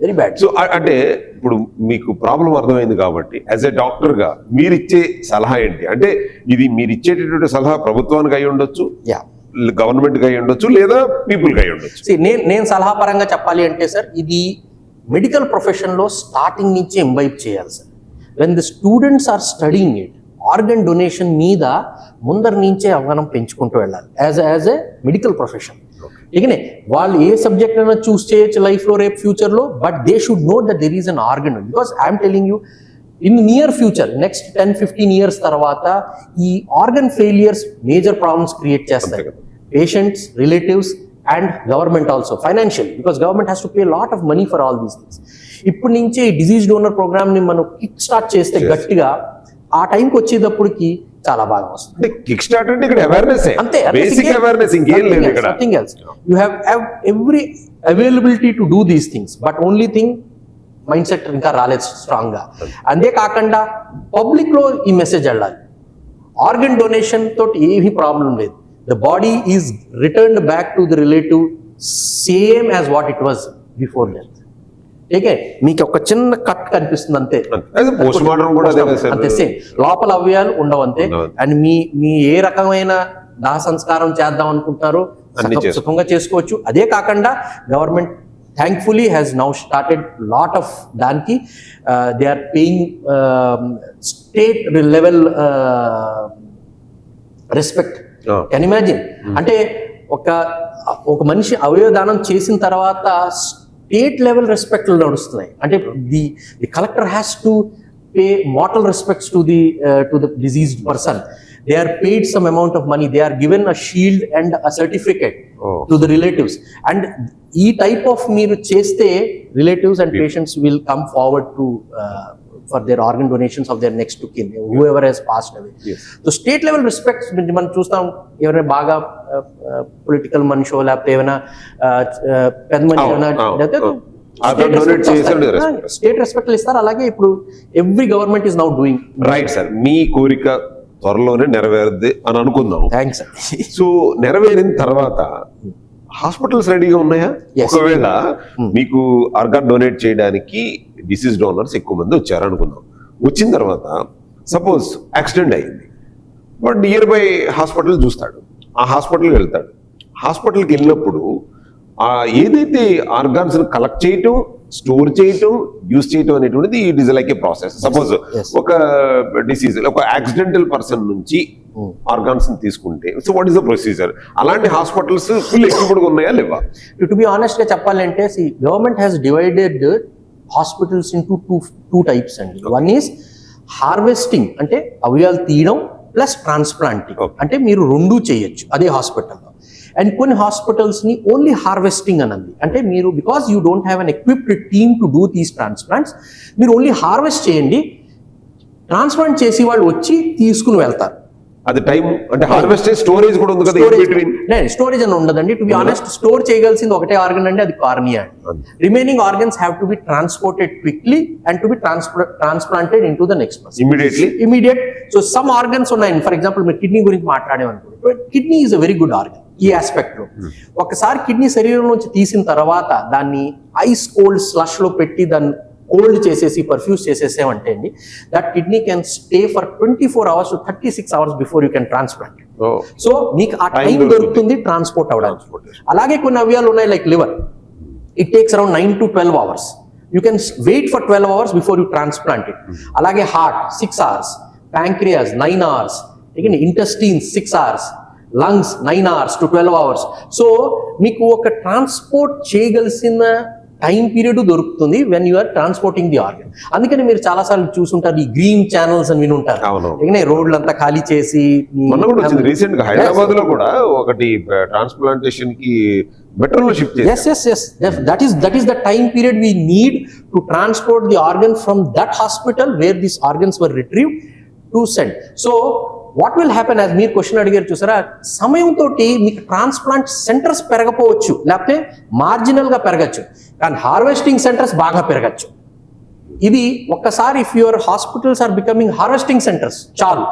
Very bad. So అంటే ఇప్పుడు మీకు problem అర్థమైంది కాబట్టి as a doctor గా మీరు ఇచ్చే సలహా ఏంటి? అంటే ఇది మీరు ఇచ్చేటటువంటి సలహా ప్రభుత్వానికి అయి ఉండొచ్చు, గవర్నమెంట్ కి అయి ఉండొచ్చు, లేదా పీపుల్ కి అయి ఉండొచ్చు. నేను సలహా పరంగా చెప్పాలి అంటే సార్, ఇది మెడికల్ ప్రొఫెషన్ లో స్టార్టింగ్ నుంచి ఎంబైబ్ చేయాలి sir. When the students are studying it, organ donation మీద ముందర నుంచే అవగాహన పెంచుకుంటూ వెళ్ళాలి యాజ్ ఎ మెడికల్ ప్రొఫెషన్. ఇకనే వాళ్ళు ఏ సబ్జెక్ట్ అయినా చూస్ చేయొచ్చు లైఫ్ లో, రేపు ఫ్యూచర్ లో, but they should know that there is an organ. Because I'm telling you, in near future, next 10-15 years తర్వాత ఈ organ failures major problems create చేస్తాయి. Patients, relatives and government also financial, because government has to pay lot of money for all these things. ఇప్పటి నుంచే ఈ disease donor programme ని మనం kick start చేస్తే గట్టిగా, ఆ టైంకి వచ్చేటప్పటికి చాలా బాగా వస్తుంది. అంటే కిక్ స్టార్ట్ అంటే ఇక్కడ అవేర్నెస్, అంతే, బేసిక్ అవేర్నెస్, ఇంకేం లేదు ఇక్కడ. Nothing else. You have every availability to do these things, but only thing mind set ఇంకా రాలేదు స్ట్రాంగ్ గా. అంతే కాకుండా పబ్లిక్ లో ఈ మెసేజ్ వెళ్ళాలి, ఆర్గన్ డొనేషన్ తోటి ఏమీ ప్రాబ్లం లేదు. The body is returned back to the relative same as what it was before death. Okay, మీకు ఒక చిన్న కట్ కనిపిస్తుంది అంతే, పోస్ట్ మార్టం కూడా అంతే, సేమ్. లోపల అవయవాలు ఉండవు అంతే. అండ్ మీ ఏ రకమైన దాహ సంస్కారం చేద్దాం అనుకుంటారో సుఖంగా చేసుకోవచ్చు. అదే కాకుండా government thankfully has now started lot of దానికి, they are paying state level respect. Can imagine, అంటే ఒక మనిషి అవయవ దానం చేసిన తర్వాత స్టేట్ లెవెల్ రెస్పెక్ట్లు నడుస్తున్నాయి. అంటే the collector has to pay mortal respects to the diseased person. They are paid some amount of money. They are given a shield and a certificate to the relatives. And e type of meeru cheste, relatives and patients will come forward to for their organ donations of their next to kin, whoever has passed away. Yes. So state level respects మనం చూస్తాం, ఎవరైనా బాగా political మనిషో లేకపోతే ఏమైనా పెద్ద మనిషి state respect ఇస్తారు. అలాగే ఇప్పుడు every government is now doing. Right sir, మీ కోరిక త్వరలోనే నెరవేరుద్ది అని అనుకుందాం. థ్యాంక్స్. సో నెరవేరిన తర్వాత హాస్పిటల్స్ రెడీగా ఉన్నాయా? ఒకవేళ మీకు ఆర్గాన్ డొనేట్ చేయడానికి డిసీజ్ డోనర్స్ ఎక్కువ మంది వచ్చారు అనుకుందాం. వచ్చిన తర్వాత సపోజ్ యాక్సిడెంట్ అయింది, బట్ నియర్ బై హాస్పిటల్ చూస్తాడు, ఆ హాస్పిటల్కి వెళ్తాడు. హాస్పిటల్కి వెళ్ళినప్పుడు ఏదైతే ఆర్గాన్స్ కలెక్ట్ చేయటం, స్టోర్ చేయటం, యూజ్ చేయటం అనేటువంటిది it is like A process. Suppose ఒక డిసీజ్, ఒక యాక్సిడెంటల్ పర్సన్ నుంచి ఆర్గాన్స్ తీసుకుంటే, so what is the procedure? అలాంటి హాస్పిటల్స్ ఫుల్ ఎక్విప్డ్ ఉన్నాయా లేవా? టు బి ఆనెస్ట్ గా చెప్పాలంటే, government has divided hospitals into two types అండి. వన్ ఈస్ హార్వెస్టింగ్, అంటే అవయవాలు తీయడం, ప్లస్ ట్రాన్స్ప్లాంటింగ్, అంటే మీరు రెండూ చేయొచ్చు అదే హాస్పిటల్లో. అండ్ కొన్ని హాస్పిటల్స్ ని ఓన్లీ హార్వెస్టింగ్ అనండి, అంటే మీరు because you don't have an equipped team to do these transplants, మీరు ఓన్లీ హార్వెస్ట్ చేయండి, ట్రాన్స్ప్లాంట్ చేసి వాళ్ళు వచ్చి తీసుకుని వెళ్తారు. అది టైం అంటే హార్వెస్ట్ స్టోరేజ్ కూడా ఉంది కదా బిట్వీన్. స్టోరేజ్ అని ఉండదండి. టు బి ఆనెస్ట్, స్టోర్ చేయగలిసింది ఒకటే ఆర్గన్ అండి, అది కార్నియా అండి. Remaining organs have to be transported quickly and to be transplanted in to the next person immediate. So some organs ఉన్నాయి, ఫర్ ఎగ్జాంపుల్ మీరు కిడ్నీ గురించి మాట్లాడేమనుకోండి. Kidney is a very good organ ఈ aspect లో. ఒకసారి kidney శరీరం నుంచి తీసిన తర్వాత దాన్ని ఐస్ కోల్డ్ స్లష్ లో పెట్టి దాన్ని కోల్డ్ చేసేసి పర్ఫ్యూజ్ చేసేసేమంటే అండి, that kidney can stay for 24 hours to 36 hours before you can transplant. So మీకు ఆ టైం దొరుకుతుంది ట్రాన్స్పోర్ట్ అవడానికి. అలాగే కొన్ని అవయాలు ఉన్నాయి like liver, it takes around 9 to 12 hours. You can wait for 12 hours before you transplant it. అలాగే heart 6 hours, pancreas 9 hours, intestines 6 hours, lungs 9 hours to 12 hours. So మీకు ఒక ట్రాన్స్పోర్ట్ చేయగలిసిన టైం పీరియడ్ దొరుకుతుంది when you are transporting the organ. అందుకని మీరు చాలా సార్లు చూసుంటారు ఈ గ్రీన్ ఛానల్స్ అని వినుంటారు. రోడ్లు అంతా ఖాళీ చేసి రీసెంట్ గా హైదరాబాద్ లో కూడా ఒకటి ట్రాన్స్ప్లాంటేషన్ కి మెట్రోలో షిఫ్ట్ చేశారు. That is the time period we need to transport the organ from that hospital where these organs were retrieved to send. So what will happen, as మీరు క్వశ్చన్ అడిగారు చూసారా, సమయంతో మీకు ట్రాన్స్ప్లాంట్ సెంటర్స్ పెరగపోవచ్చు, లేకపోతే marginal గా పెరగచ్చు, కానీ harvesting centres బాగా పెరగచ్చు. ఇది ఒక్కసారి if your hospitals are becoming harvesting centres చాలు,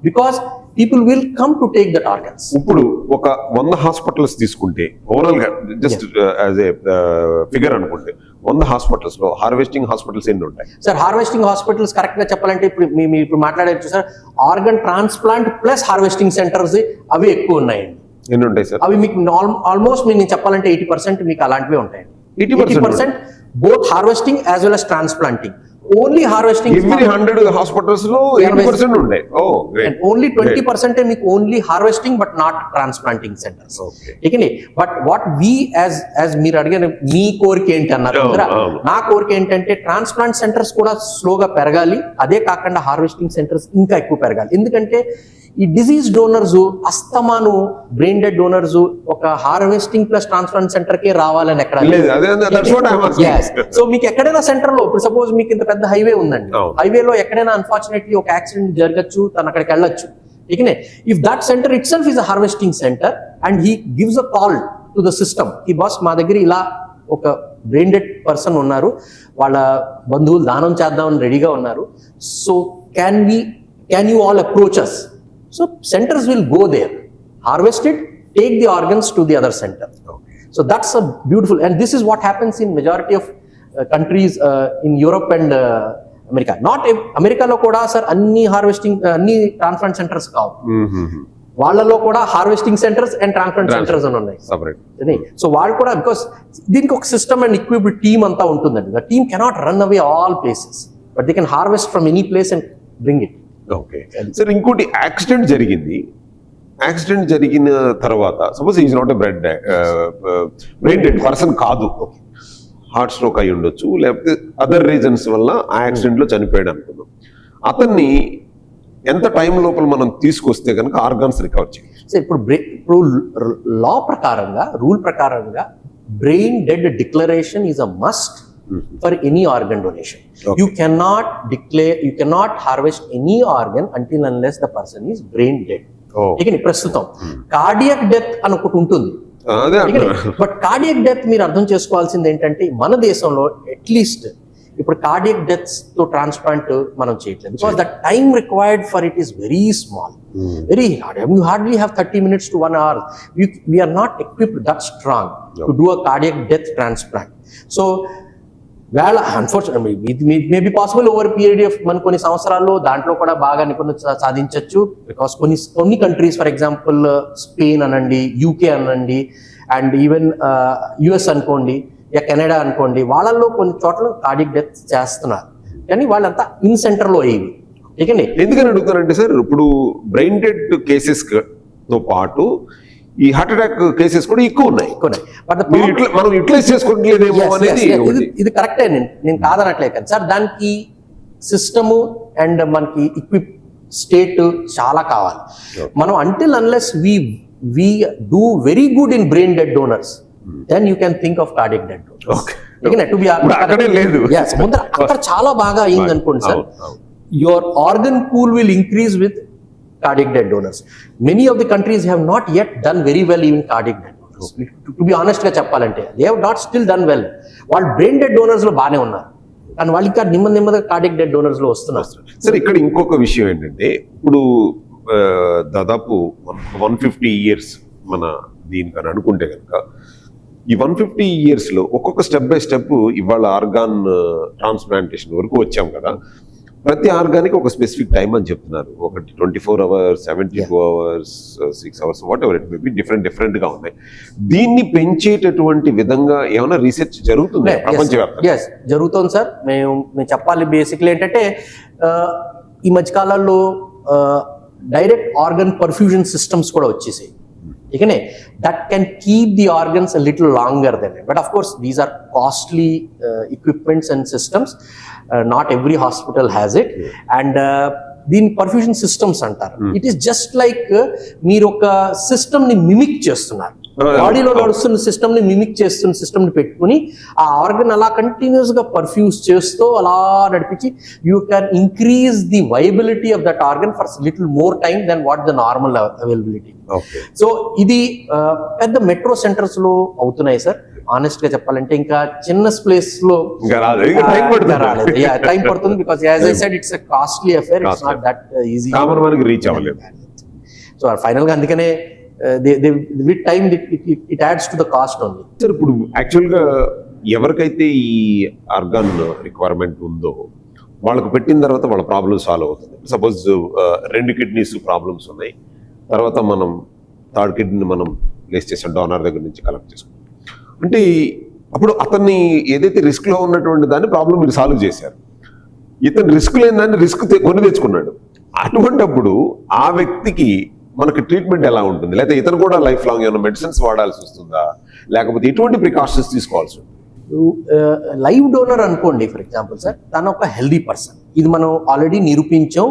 because people will come to take that organs. ఇప్పుడు ఒక 100 హాస్పిటల్స్ తీసుకుంటే ఓవరాల్ గా జస్ట్ యాజ్ ఏ ఫిగర్ అనుకుంటే 100 హాస్పిటల్స్ లో హార్వెస్టింగ్ హాస్పిటల్స్ ఎన్ని ఉంటాయి సార్? హార్వెస్టింగ్ హాస్పిటల్స్ కరెక్ట్ గా చెప్పాలంటే ఇప్పుడు మీరు ఇప్పుడు మాట్లాడారు sir, organ transplant plus harvesting centres అవి ఎక్కువ ఉన్నాయండి. ఎన్ని ఉంటాయి సార్? అవి మీకు ఆల్మోస్ట్ నేను చెప్పాలంటే 80% మీకు అలాంటివి ఉంటాయండి. 80% both harvesting as well as transplanting. Only harvesting every 100 hospitals లో 80% ఉంటాయి. ఓన్లీ 20% మీకు only harvesting but not transplanting centres. Okay, but what we as మీరు అడిగిన మీ కోరిక ఏంటి అన్నారు కదా, నా కోరిక ఏంటంటే ట్రాన్స్ప్లాంట్ సెంటర్స్ కూడా స్లోగా పెరగాలి, అదే కాకుండా హార్వెస్టింగ్ సెంటర్స్ ఇంకా ఎక్కువ పెరగాలి. ఎందుకంటే ఈ డిజీజ్ డోనర్స్ అస్తమాను బ్రెయిన్ డెడ్ డోనర్స్ ఒక హార్వెస్టింగ్ ప్లస్ ట్రాన్స్ప్లాంట్ సెంటర్ కే రావాలని ఎక్కడ లేదు. సో మీకు ఎక్కడైనా సెంటర్ లో ఇప్పుడు సపోజ్ మీకు ఇంత పెద్ద హైవే ఉందండి, హైవేలో ఎక్కడైనా అన్ఫార్చునేట్లీ ఒక యాక్సిడెంట్ జరగచ్చు, తను అక్కడికి వెళ్ళొచ్చు. If that centre it self is a harvesting centre and he gives a call to the system, ఈ బాస్ మా దగ్గర ఇలా ఒక బ్రెయిన్ డెడ్ పర్సన్ ఉన్నారు, వాళ్ళ బంధువులు దానం చేద్దామని రెడీగా ఉన్నారు, so can you all approach us? So centers will go there, harvest it, take the organs to the other center. So that's a beautiful, and this is what happens in majority of countries in Europe and America. Not America lo kuda sir anni harvesting anni transplant centers kavu. వాళ్ళలో కూడా harvesting centres and transplant centres అని ఉన్నాయి. So వాళ్ళు కూడా because దీనికి ఒక system and ఈక్విప్డ్ team అంతా ఉంటుందండి. The team cannot run away all places, but they can harvest from any place and bring it. Okay sir, ఇంకోటి యాక్సిడెంట్ జరిగింది, యాక్సిడెంట్ జరిగిన తర్వాత suppose is not a brain dead person కాదు, heart stroke అయి ఉండొచ్చు, లేకపోతే అదర్ రీజన్స్ వల్ల ఆ యాక్సిడెంట్ లో చనిపోయాడు అనుకుందాం, అతన్ని ఎంత టైం లోపల మనం తీసుకొస్తే కనుక ఆర్గాన్స్ రికవర్ చేయాలి? ఇప్పుడు లా ప్రకారంగా, రూల్ ప్రకారంగా brain dead declaration is a must for any organ donation. Okay. You cannot harvest any organ until unless the person is brain dead. ప్రస్తుతం కార్డియాక్ డెత్ అని ఒకటి ఉంటుంది, బట్ కార్డియాక్ డెత్ మీరు అర్థం చేసుకోవాల్సింది ఏంటంటే మన దేశంలో అట్లీస్ట్ ఇప్పుడు కార్డియాక్ డెత్స్ తో ట్రాన్స్ప్లాంట్ మనం చేయట్లేదు, because the time required for it is very small, very hard. You hardly have 30 minutes to 1 hour. We are not equipped that strong to do a cardiac death transplant. So వేళ unfortunately it may be possible over period of మన కొన్ని సంవత్సరాల్లో దాంట్లో కూడా బాగా నిపుణత సాధించవచ్చు, because కొన్ని countries for example Spain అనండి, యూకే అనండి, అండ్ ఈవెన్ యుఎస్ అనుకోండి, కెనడా అనుకోండి, వాళ్ళల్లో కొన్ని చోట్ల కార్డియాక్ డెత్ చేస్తున్నారు, కానీ వాళ్ళంతా ఇన్ సెంటర్ లో అయ్యేవి. ఎందుకని అడుగుతారంటే సార్, ఇప్పుడు బ్రెయిన్ డెడ్ కేసెస్ తో పాటు ఈ హార్ట్ అటాక్ కేసెస్ కూడా ఎక్కువ ఉన్నాయి, బట్ మనం యూటిలైజ్ చేసుకోవట్లేదేమో అనేది. ఇది కరెక్టే, నేను కాదనట్లే కదా సార్, దానికి సిస్టము అండ్ మనకి ఎక్విప్ స్టేట్ చాలా కావాలి. మనం until unless we do very good in brain dead donors, then you can think of cardiac dead donors. అక్కడ చాలా బాగా అయింది అనుకోండి sir, your organ pool will increase with cardiac dead donors. Many of the countries have not yet done very well even cardiac dead donors. To be honest గా చెప్పాలంటే they have not still done well. వాళ్ళు brain dead donors లో బాగానే ఉన్నారు, కానీ వాళ్ళు ఇంకా నెమ్మదిగా కార్డియక్ డెడ్ డోనర్స్ లో వస్తున్నారు. సార్ ఇక్కడ ఇంకొక విషయం ఏంటంటే ఇప్పుడు దాదాపు 150 years మన దీనికని అనుకుంటే కనుక ఈ 150 years లో ఒక్కొక్క స్టెప్ బై స్టెప్ ఇవాళ ఆర్గాన్ ట్రాన్స్ప్లాంటేషన్ వరకు వచ్చాం కదా. ప్రతి ఆర్గానికి ఒక స్పెసిఫిక్ టైం అని చెప్తున్నారు. ఒకటి 24 hours, 72 hours, 6 hours, what ever it may be, different గా ఉన్నాయి. దీన్ని పెంచేటటువంటి విధంగా ఏమైనా రీసెర్చ్ జరుగుతుంది ప్రపంచవ్యాప్తంగా? జరుగుతుంది సార్. మేము చెప్పాలి బేసిక్లీ ఏంటంటే ఈ మధ్యకాలంలో డైరెక్ట్ ఆర్గన్ పర్ఫ్యూజన్ సిస్టమ్స్ కూడా వచ్చేసాయి. ఇకనే that can keep the organs a little longer then, but of course these are costly equipments and systems. Not every hospital has it. And దీని పర్ఫ్యూజన్ సిస్టమ్స్ అంటారు. It is just like మీరు ఒక system ని mimic చేస్తున్నారు. బాడీలో నడుస్తున్న system ని mimic చేస్తున్న సిస్టమ్ ని పెట్టుకుని ఆ ఆర్గన్ అలా కంటిన్యూస్ గా పర్ఫ్యూజ్ చేస్తూ అలా నడిపించి you can increase the viability of that organ for little more time than what the normal availability. So ఇది పెద్ద మెట్రో సెంటర్స్ లో అవుతున్నాయి సార్. ఆనెస్ట్ గా చెప్పాలంటే ఇంకా చిన్న ప్లేస్ లో రాలేదు. టైం పడుతుంది because as I said it's a costly affair. It's not that easy, common మనకి రీచ్ అవ్వలేదు. సో ఫైనల్ గా అందుకనే with time it adds to the cost only. Sir ఇప్పుడు యాక్చువల్ గా ఎవరికైతే ఈ ఆర్గాన్ రిక్వైర్మెంట్ ఉందో వాళ్ళకు పెట్టిన తర్వాత వాళ్ళ ప్రాబ్లమ్ సాల్వ్ అవుతుంది. సపోజ్ 2 కిడ్నీస్ ప్రాబ్లమ్స్ ఉన్నాయి, తర్వాత మనం 3rd కిడ్నీని మనం ప్లేస్ చేసాం డోనర్ దగ్గర నుంచి కలెక్ట్ చేసుకుంటాం అంటే అప్పుడు అతన్ని ఏదైతే రిస్క్ లో ఉన్నటువంటి దాన్ని ప్రాబ్లం మీరు సాల్వ్ చేశారు. ఇతను రిస్క్ లేని దాన్ని రిస్క్ కొని తెచ్చుకున్నాడు. అటువంటిప్పుడు ఆ వ్యక్తికి మనకి ట్రీట్మెంట్ ఎలా ఉంటుంది? లేకపోతే ఇతను కూడా లైఫ్ లాంగ్ ఏమైనా మెడిసిన్స్ వాడాల్సి వస్తుందా, లేకపోతే ఎటువంటి ప్రికాషన్స్ తీసుకోవాల్సి ఉంటుంది? లైవ్ డోనర్ అనుకోండి ఫర్ ఎగ్జాంపుల్ సార్, తను ఒక హెల్దీ పర్సన్. ఇది మనం ఆల్రెడీ నిరూపించాం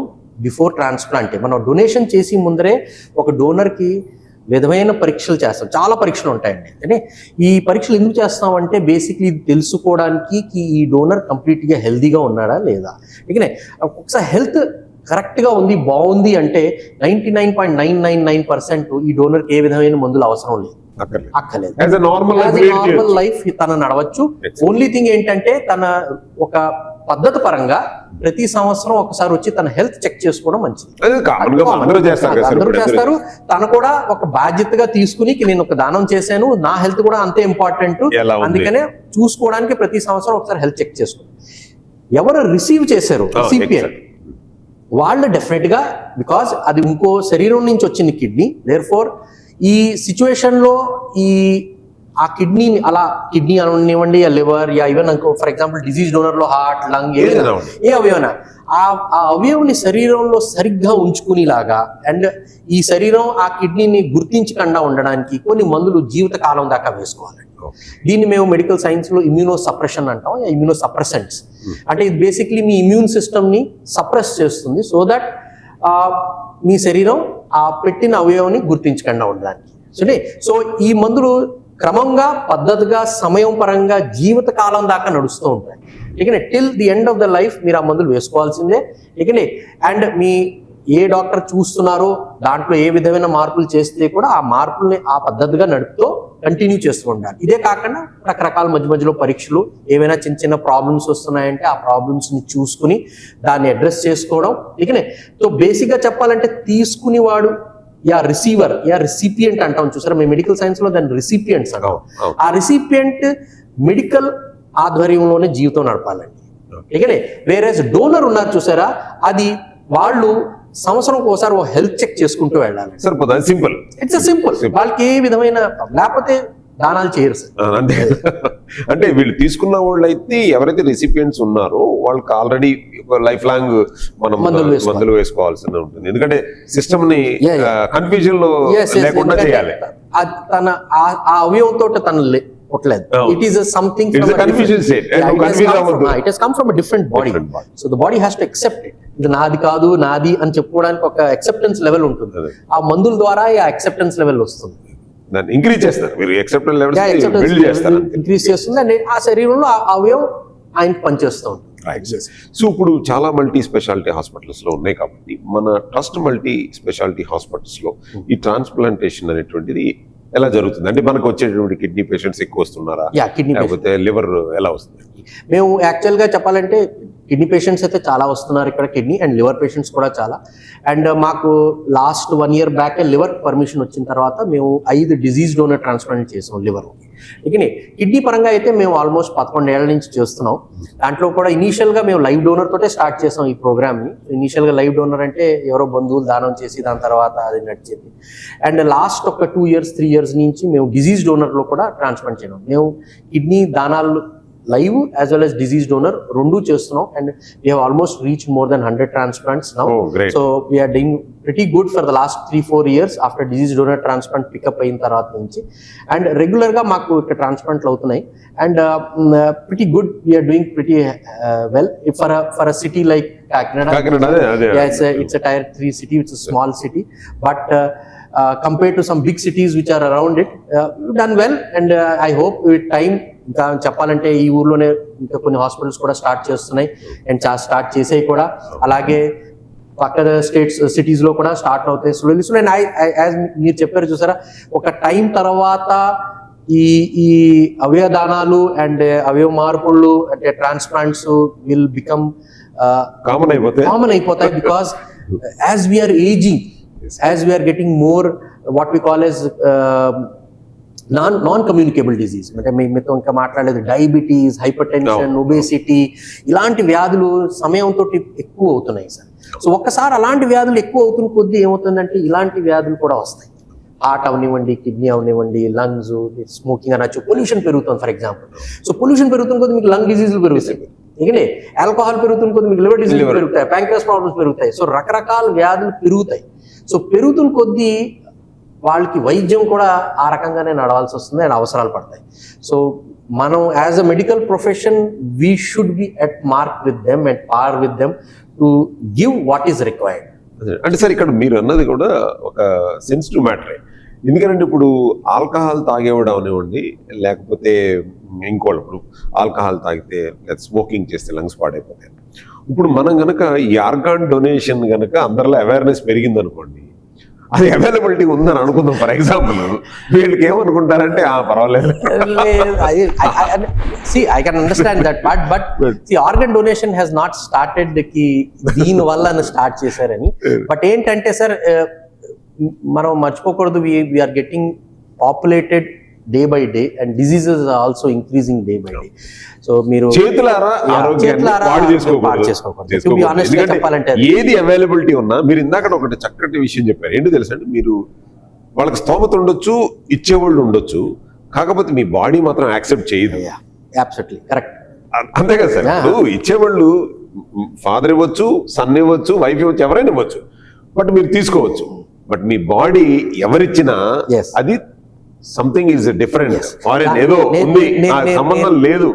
బిఫోర్ ట్రాన్స్ప్లాంట్. మనం డొనేషన్ చేసి ముందరే ఒక డోనర్కి విధమైన పరీక్షలు చేస్తాం. చాలా పరీక్షలు ఉంటాయండి. అంటే ఈ పరీక్షలు ఎందుకు చేస్తామంటే బేసిక్లీ తెలుసుకోవడానికి ఈ డోనర్ కంప్లీట్గా హెల్దీగా ఉన్నాడా లేదా. ఇకనే ఒకసారి హెల్త్ కరెక్ట్గా ఉంది, బాగుంది అంటే 99.999% ఈ డోనర్కి ఏ విధమైన మందులు అవసరం లేదు, అక్కర్లేదు. నార్మల్ లైఫ్ తన నడవచ్చు. ఓన్లీ థింగ్ ఏంటంటే తన ఒక పద్ధతి పరంగా ప్రతి సంవత్సరం ఒకసారి వచ్చి తన హెల్త్ చెక్ చేసుకోవడం మంచిది. అందరూ చేస్తారు. తను కూడా ఒక బాధ్యతగా తీసుకుని నేను ఒక దానం చేశాను, నా హెల్త్ కూడా అంతే ఇంపార్టెంట్, అందుకనే చూసుకోవడానికి ప్రతి సంవత్సరం ఒకసారి హెల్త్ చెక్ చేసుకోండి. ఎవరు రిసీవ్ చేశారు రిసిపియెంట్ వాళ్ళు డెఫినెట్ గా, బికాజ్ అది ఇంకో శరీరం నుంచి వచ్చిన కిడ్నీ, దేర్ఫోర్ ఈ సిచ్యువేషన్ లో ఆ కిడ్నీని అలా కిడ్నీ అవనివ్వండి, liver, even for example disease donor లో హార్ట్, లంగ్, ఏ అవయవన ఆ అవయవుని శరీరంలో సరిగ్గా ఉంచుకునేలాగా అండ్ ఈ శరీరం ఆ కిడ్నీని గుర్తించకుండా ఉండడానికి కొన్ని మందులు జీవిత కాలం దాకా వేసుకోవాలండి. దీన్ని మేము మెడికల్ సైన్స్ లో ఇమ్యూనో సప్రెషన్ అంటాం, ఇమ్యూనో సప్రెసెంట్స్. అంటే ఇది బేసిక్లీ మీ ఇమ్యూన్ సిస్టమ్ ని సప్రెస్ చేస్తుంది సో దట్ మీ శరీరం ఆ పెట్టిన అవయవాన్ని గుర్తించకుండా ఉండడానికి. సో ఈ మందులు క్రమంగా పద్ధతిగా సమయం పరంగా జీవిత కాలం దాకా నడుస్తూ ఉంటాయి. ఇకనే till the end of the life మీరు ఆ మందులు వేసుకోవాల్సిందే. ఇకనే అండ్ మీ ఏ డాక్టర్ చూస్తున్నారో దాంట్లో ఏ విధమైన మార్పులు చేస్తే కూడా ఆ మార్పుల్ని ఆ పద్ధతిగా నడుపుతూ కంటిన్యూ చేస్తూ ఉండాలి. ఇదే కాకుండా రకరకాల మధ్యలో పరీక్షలు, ఏవైనా చిన్న చిన్న ప్రాబ్లమ్స్ వస్తున్నాయంటే ఆ ప్రాబ్లమ్స్ని చూసుకుని దాన్ని అడ్రస్ చేసుకోవడం. ఇకనే సో బేసిక్గా చెప్పాలంటే తీసుకునేవాడు రిసీవర్ రిసిపియంట్ అంటాం చూసారా, మేము మెడికల్ సైన్స్ లో దాన్ని రిసిపియంట్స్ అంటాం. ఆ రిసిపియంట్ మెడికల్ ఆధ్వర్యంలోనే జీవితం నడపాలండి. ఇకనే వేరే డోనర్ ఉన్నారు చూసారా, అది వాళ్ళు సంవత్సరంకి ఒకసారి హెల్త్ చెక్ చేసుకుంటూ వెళ్ళాలి. Simple, it's simple. వాళ్ళకి ఏ విధమైన లేకపోతే దానాలు చేయరు సార్. అంటే వీళ్ళు తీసుకున్న వాళ్ళు అయితే ఎవరైతే రెసిపియెంట్స్ ఉన్నారో వాళ్ళకి ఆల్రెడీ లైఫ్ లాంగ్ మనం మందులు వేసుకోవాల్సి ఉంటుంది. ఎందుకంటే సిస్టమ్ ని కన్ఫ్యూజన్ లో లేకుండా చేయాలి. తన ఆ అవయవంతో తన పుట్టలేదు. It is something from a confusion state. It has come from a different body. So the body has to accept it. ఇది నాది కాదు, నాది అని చెప్పుకోవడానికి ఒక అక్సెప్టెన్స్ లెవెల్ ఉంటుంది. ఆ మందుల ద్వారా ఆ అక్సెప్టెన్స్ లెవెల్ వస్తుంది. దాన్ని ఇంక్రీజ్ చేస్తారు మీరు, అక్సెప్టెన్స్ లెవెల్స్ బిల్డ్ చేస్తారు, ఇంక్రీజ్ చేస్తుంది. అండ్ ఆ శరీరంలో ఆ అవయవం ఆయనకి పనిచేస్తూ ఉంటుంది. రైట్. సో ఇప్పుడు చాలా మల్టీ స్పెషాలిటీ హాస్పిటల్స్లో ఉన్నాయి కాబట్టి మన ట్రస్ట్ మల్టీ స్పెషాలిటీ హాస్పిటల్స్లో ఈ ట్రాన్స్ప్లాంటేషన్ అనేటువంటిది ఎలా జరుగుతుంది? అంటే మనకు వచ్చేటువంటి కిడ్నీ పేషెంట్స్ ఎక్కువ వస్తున్నారా, కిడ్నీ లేకపోతే లివర్ ఎలా వస్తుంది? మేము యాక్చువల్గా చెప్పాలంటే కిడ్నీ పేషెంట్స్ అయితే చాలా వస్తున్నారు ఇక్కడ, కిడ్నీ అండ్ లివర్ పేషెంట్స్ కూడా చాలా. అండ్ మాకు last 1 year back liver permission వచ్చిన తర్వాత మేము 5 డిజీజ్ డోనర్ ట్రాన్స్ప్లాంట్ చేసాం లివర్. ఇకనే కిడ్నీ పరంగా అయితే మేము ఆల్మోస్ట్ 11 ఏళ్ల నుంచి చేస్తున్నాం. దాంట్లో కూడా ఇనీషియల్గా మేము లైవ్ డోనర్ తోటే స్టార్ట్ చేసాం ఈ ప్రోగ్రామ్ని. ఇనీషియల్గా లైవ్ డోనర్ అంటే ఎవరో బంధువులు దానం చేసి దాని తర్వాత అది నడిచేది. అండ్ లాస్ట్ ఒక 2 years 3 years నుంచి మేము డిజీజ్ డోనర్లో కూడా ట్రాన్స్ప్లాంట్ చేయడం. మేము కిడ్నీ దానాలు live as well as deceased donor రెండు చేస్తున్నాం. And we have almost reach more than 100 transplants now. So we're doing pretty good for the last 3-4 years after deceased donor transplant pick up అయిన తర్వాత నుంచి. And రెగ్యులర్గా మాకు ఇక్కడ ట్రాన్స్ప్లాంట్లు అవుతున్నాయి. And pretty good, we're doing pretty well for a city like Kakinada. It's a tier 3 city, it's a small city, but compared to some big cities which are around it, we've done well. And I hope with time, ఇంకా చెప్పాలంటే ఈ ఊర్లోనే ఇంకా కొన్ని hospitals కూడా start చేస్తున్నాయి and start చేసేవి కూడా. అలాగే పక్కన స్టేట్స్ సిటీస్లో కూడా స్టార్ట్ అవుతాయి స్లోలీ. సో నేను యాజ్ మీరు చెప్పారు చూసారా, ఒక టైం తర్వాత ఈ అవయవదానాలు అండ్ అవయవ మార్పులు అంటే ట్రాన్స్ప్లాంట్స్ విల్ బికమ్ కామన్ అయిపోతాయి. Because as we're ageing, as we're getting more what we call as non communicable disease, అంటే మీతో ఇంకా మాట్లాడలేదు, డయాబెటీస్, హైపర్ టెన్షన్, ఒబేసిటీ, ఇలాంటి వ్యాధులు సమయంతో ఎక్కువ అవుతున్నాయి సార్. సో ఒక్కసారి అలాంటి వ్యాధులు ఎక్కువ అవుతున్న కొద్దీ ఏమవుతుందంటే ఇలాంటి వ్యాధులు కూడా వస్తాయి. హార్ట్ అవనివ్వండి, కిడ్నీ అవనివ్వండి, లంగ్స్, స్మోకింగ్ అనొచ్చు, పొల్యూషన్ పెరుగుతుంది ఫర్ ఎగ్జాంపుల్. సో పొల్యూషన్ పెరుగుతున్న కొద్ది మీకు లంగ్ డిజీజులు పెరుగుతాయి. ఇకనే ఆల్కహాల్ పెరుగుతున్న కొద్ది మీకు లివర్ డిజీజ్ పెరుగుతాయి, ప్యాంక్రియాస్ ప్రాబ్లమ్స్ పెరుగుతాయి. సో రకరకాల వ్యాధులు పెరుగుతాయి. సో పెరుగుతున్న కొద్దీ వాళ్ళకి వైద్యం కూడా ఆ రకంగానే నడవాల్సి వస్తుంది అండ్ అవసరాలు పడతాయి. సో మనం as a medical profession we should be at mark with them, at par with them to give what is required. అంటే సార్ ఇక్కడ మీరు అన్నది కూడా ఒక సెన్సిటివ్ మ్యాటరే. ఎందుకంటే ఇప్పుడు ఆల్కహాల్ తాగేవాడు అవనివ్వండి, లేకపోతే ఇంకోళ్ళు ఇప్పుడు ఆల్కహాల్ తాగితే లేదా స్మోకింగ్ చేస్తే లంగ్స్ పాడైపోతాయి. ఇప్పుడు మనం కనుక ఈ ఆర్గాన్ డొనేషన్ కనుక అందరిలో అవేర్నెస్ పెరిగింది అనుకోండి, అది అవైలబిలిటీ ఉందని అనుకుందాం ఫర్ ఎగ్జాంపుల్, వీళ్ళకి ఏమనుకుంటారంటే పర్వాలేదు. I can understand that part, but see, organ donation has not started దీని వల్ల స్టార్ట్ చేశారని. బట్ ఏంటంటే సార్, మనం మర్చిపోకూడదు, we're getting populated day by day and diseases are also increasing day by day. So మీరు చేతులారా చెప్పాలంటే ఏది అవైలబిలిటీ ఉన్నా, మీరు ఇందాక ఒకటి చక్కటి విషయం చెప్పారు. ఏంటి తెలుసా అండి, మీరు వాళ్ళకి స్తోమత ఉండొచ్చు, ఇచ్చేవాళ్ళు ఉండొచ్చు, కాకపోతే మీ బాడీ మాత్రం యాక్సెప్ట్ చేయదు. Absolutely correct. అంతే కదా సార్. ఇప్పుడు ఇచ్చేవాళ్ళు ఫాదర్ ఇవ్వచ్చు, సన్ ఇవ్వచ్చు, వైఫ్ ఇవ్వచ్చు, ఎవరైనా ఇవ్వచ్చు, బట్ మీరు తీసుకోవచ్చు. బట్ మీ బాడీ ఎవరిచ్చినా అది సంథింగ్ ఈజ్ డిఫరెంట్, ఫారెన్ ఏదో ఉంది, సంబంధం లేదు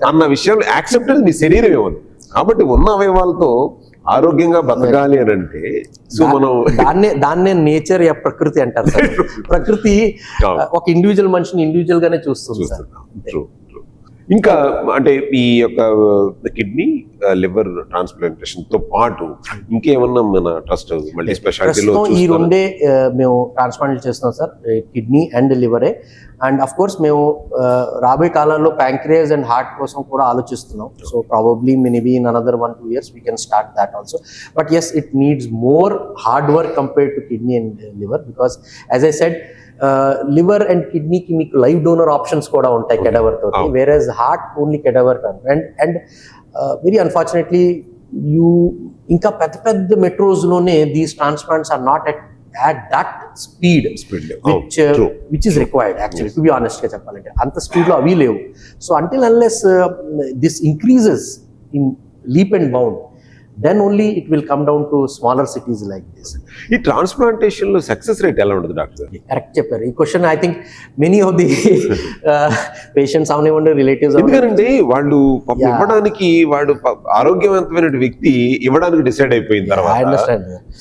అన్న విషయం యాక్సెప్టెన్స్ మీ శరీరం ఏముంది. కాబట్టి ఉన్న అవయవాలతో ఆరోగ్యంగా బతకాలి అని అంటే సో మనం దాన్నే నేచర్ యా ప్రకృతి అంటారు సార్. ప్రకృతి ఒక ఇండివిజువల్ మనిషిని ఇండివిజువల్ గానే చూస్తుంది సార్. ఇంకా అంటే ఈ యొక్క కిడ్నీ లివర్ ట్రాన్స్ప్లాంటేషన్ తో పాటు ఇంకేమన్నా మన ట్రస్ట్ మల్టీ స్పెషాలిటీలో ఈ రెండే మేము ట్రాన్స్ప్లాంట్ చేస్తున్నాం సార్, కిడ్నీ అండ్ లివరే. అండ్ అఫ్ కోర్స్ మేము రాబోయే కాలంలో ప్యాంక్రియాస్ అండ్ హార్ట్ కోసం కూడా ఆలోచిస్తున్నాం. So probably maybe in another 1-2 years we can start that also. But yes, it needs more hard work compared to kidney and liver, because as I said, liver and కిడ్నీకి మీకు live donor options కూడా ఉంటాయి cadaver తోటి, whereas heart only cadaver కాదు. And very unfortunately ఇంకా పెద్ద పెద్ద మెట్రోస్లోనే these transplants are not at that speed which is required actually, to be honest గా చెప్పాలంటే అంత స్పీడ్ లో అవి లేవు. So until unless this increases in leap and bound, then only it will come down to smaller cities like this. ఈ transplantation లో success rate ఎలా ఉంటుంది డాక్టర్? కరెక్ట్ చెప్పారు. ఈ question I think many of the patients అవనివ్వండి, relatives, ఎందుకంటే వాళ్ళు ఇవ్వడానికి వాడు ఆరోగ్యవంతమైన వ్యక్తి ఇవ్వడానికి డిసైడ్ అయిపోయిన తర్వాత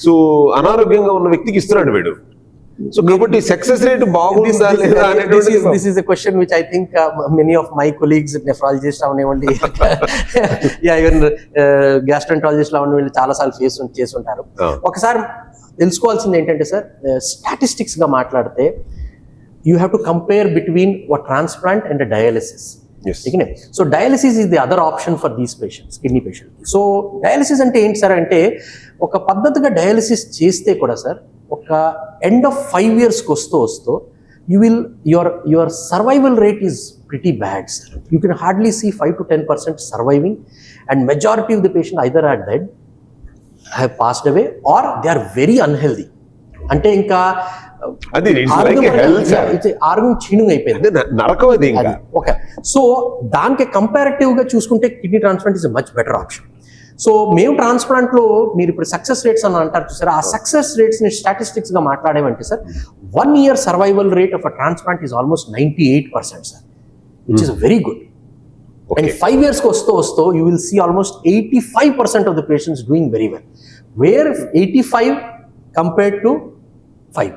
సో అనారోగ్యంగా ఉన్న వ్యక్తికి ఇస్తున్నాడు వీడు. సో కాబట్టి సక్సెస్ రేట్ బాగుందా లేదా అనేటువంటి this is a question which I think many of my colleagues nephrologists అవనివ్వండి ఈవెన్ గ్యాస్ట్రంటాలజిస్ట్ అవన్నీ వీళ్ళు చాలా సార్లు చేసి ఉంటారు. ఒకసారి తెలుసుకోవాల్సింది ఏంటంటే సార్, స్టాటిస్టిక్స్ గా మాట్లాడితే you have to compare between transplant and dialysis. So dialysis is the other option for these patients, kidney patient. So dialysis అంటే ఏంటి సార్ అంటే, ఒక పద్ధతిగా డయాలిసిస్ చేస్తే కూడా సార్ ఒక ఎండ్ ఆఫ్ 5 years వస్తూ your survival rate is pretty bad, sir. You can hardly see 5 to 10% surviving, and majority of the patient either are dead, have passed away, or they are very unhealthy. అంటే ఇంకా అది ఆరోగ్యం క్షీణం అయిపోయింది, నరకం అది ఇంకా. Okay, so దానికి comparative గా చూసుకుంటే kidney transplant is much better option. So మేము ట్రాన్స్ప్లాంట్ లో మీరు ఇప్పుడు సక్సెస్ రేట్స్ అని అంటారు చూసారు, ఆ సక్సెస్ రేట్స్ ని స్టాటిస్టిక్స్ గా మాట్లాడేమంటే sir, 1 year survival rate of a transplant is almost 98%, sir, which is very good. And 5 years వస్తూ you will see almost 85% of the patients doing very well, where 85 compared to 5.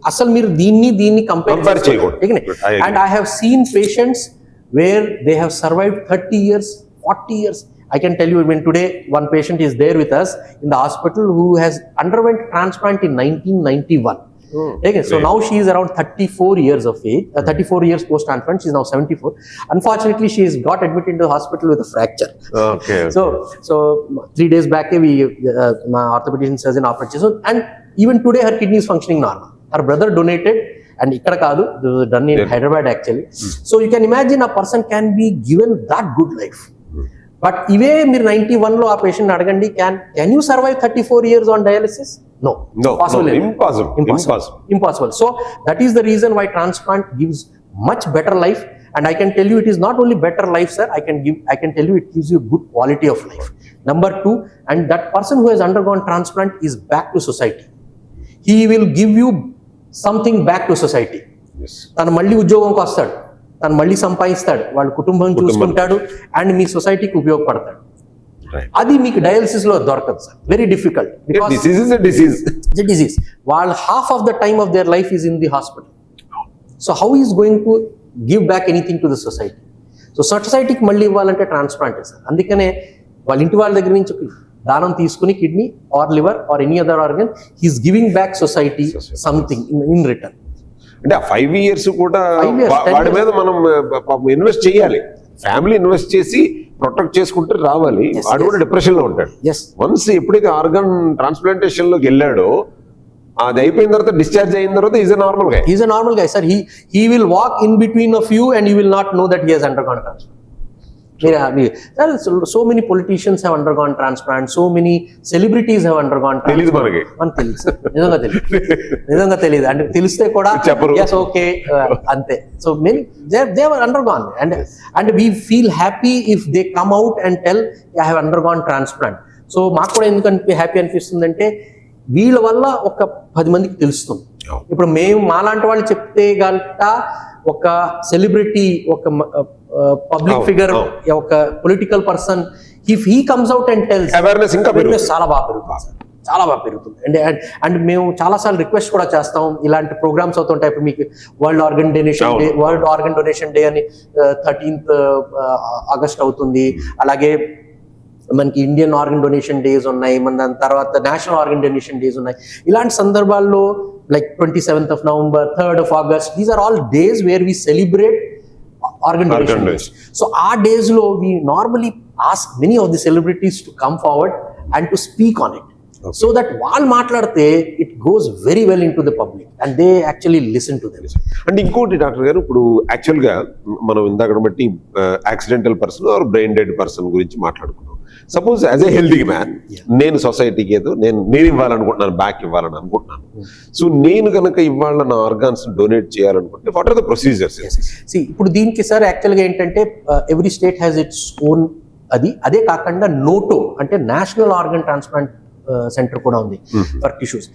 అసలు మీరు దీన్ని compare చేయకూడదు. And I have seen patients where they have survived 30 years, 40 years. I can tell you, when today one patient is there with us in the hospital who has underwent transplant in 1991. Okay, so now she is around 34 years of age, 34 years post transplant. She is now 74. Unfortunately, she has got admitted into the hospital with a fracture. Okay. So 3 days back we my orthopedic surgeon operated, and even today her kidney is functioning normal. Her brother donated, and ikkada kaadu, this was done in Hyderabad actually. So you can imagine a person can be given that good life. But ఇవే మీరు 91 లో ఆ patient అడగండి, can you survive 34 years on dialysis? No, impossible. So that is the reason why transplant gives much better life. And I can tell you, it is not only better life, sir, I can tell you it gives you good quality of life. Number 2, and that person who has undergone transplant is back to society. He will give you something back to society. తను మళ్ళీ ఉద్యోగంకి వస్తాడు, తను మళ్ళీ సంపాదిస్తాడు, వాళ్ళ కుటుంబం చూసుకుంటాడు, and మీ సొసైటీకి ఉపయోగపడతాడు. అది మీకు డయాలిసిస్ లో దొరకదు సార్, వెరీ డిఫికల్ట్. డిసీజ్ వాళ్ళ half of the time of their life is in the hospital. So how is going to give back anything to the society? So సొసైటీకి మళ్ళీ ఇవ్వాలంటే ట్రాన్స్ప్లాంట్ సార్. అందుకనే వాళ్ళ ఇంటి వాళ్ళ దగ్గర నుంచి దానం తీసుకుని kidney or liver or any other organ, he's giving back society something in return. అంటే ఆ 5 years కూడా వాడి మీద మనం ఇన్వెస్ట్ చేయాలి, ఫ్యామిలీ ఇన్వెస్ట్ చేసి ప్రొటెక్ట్ చేసుకుంటే రావాలి. వాడు కూడా డిప్రెషన్ లో ఉంటాడు. వన్స్ ఎప్పుడైతే ఆర్గన్ ట్రాన్స్ప్లాంటేషన్ లోకి వెళ్ళాడో, అది అయిపోయిన తర్వాత డిశ్చార్జ్ అయిన తర్వాత is a normal guy sir. He will walk in between of you and you will not know that he has undergone transplant. So many politicians have undergone transplant, so many celebrities have undergone transplant. నిజంగా తెలియదు అంటే తెలిస్తే కూడా yes okay అంతే. So many they have undergone, and we feel happy if they come out and tell I have undergone transplant. So మాకు కూడా ఎందుకంటే happy అనిపిస్తుంది అంటే, వీళ్ళ వల్ల ఒక 10 మందికి తెలుస్తుంది. ఇప్పుడు మేము మాలాంటి వాళ్ళు చెప్తే గంట ఒక సెలబ్రిటీ, ఒక పబ్లిక్ ఫిగర్, ఒక political person, if he comes out and tells, awareness చాలా బాగా పెరుగుతుంది. అండ్ మేము చాలా సార్లు రిక్వెస్ట్ కూడా చేస్తాం, ఇలాంటి ప్రోగ్రామ్స్ అవుతుంటాయి. ఇప్పుడు మీకు వరల్డ్ ఆర్గన్ డొనేషన్ డే అని 13th August అవుతుంది. అలాగే మనకి ఇండియన్ ఆర్గన్ డొనేషన్ డేస్ ఉన్నాయి, మన దాని తర్వాత నేషనల్ ఆర్గన్ డొనేషన్ డేస్ ఉన్నాయి. ఇలాంటి సందర్భాల్లో like 27th of November, 3rd of August, these are all days where we celebrate organ donation days. So our days lo we normally ask many of the celebrities to come forward and to speak on it. Okay. So that while మాట్లాడితే it goes very well into the public and they actually listen to them. అంటే ఇంకోటి doctor గారు, ఇప్పుడు actual గా మనం ఇందాక బట్టి accidental person are brain dead person గురించి మాట్లాడుకున్నాం. Suppose as a healthy man, నేను సొసైటీకి ఏదో నేను ఇవ్వాలనుకుంటున్నాను, బ్యాక్ ఇవ్వాలని అనుకుంటున్నాను. సో నేను కనుక ఇవాళ నా ఆర్గాన్స్ డొనేట్ చేయాలనుకుంటే వాట్ ఆర్ ద ప్రొసీజర్స్? ఇప్పుడు దీనికి సార్ యాక్చువల్గా ఏంటంటే every state has its own. అదే కాకుండా నోటో అంటే నేషనల్ ఆర్గన్ ట్రాన్స్ప్లాంట్ సెంటర్ కూడా ఉంది ఫర్ టిష్యూస్.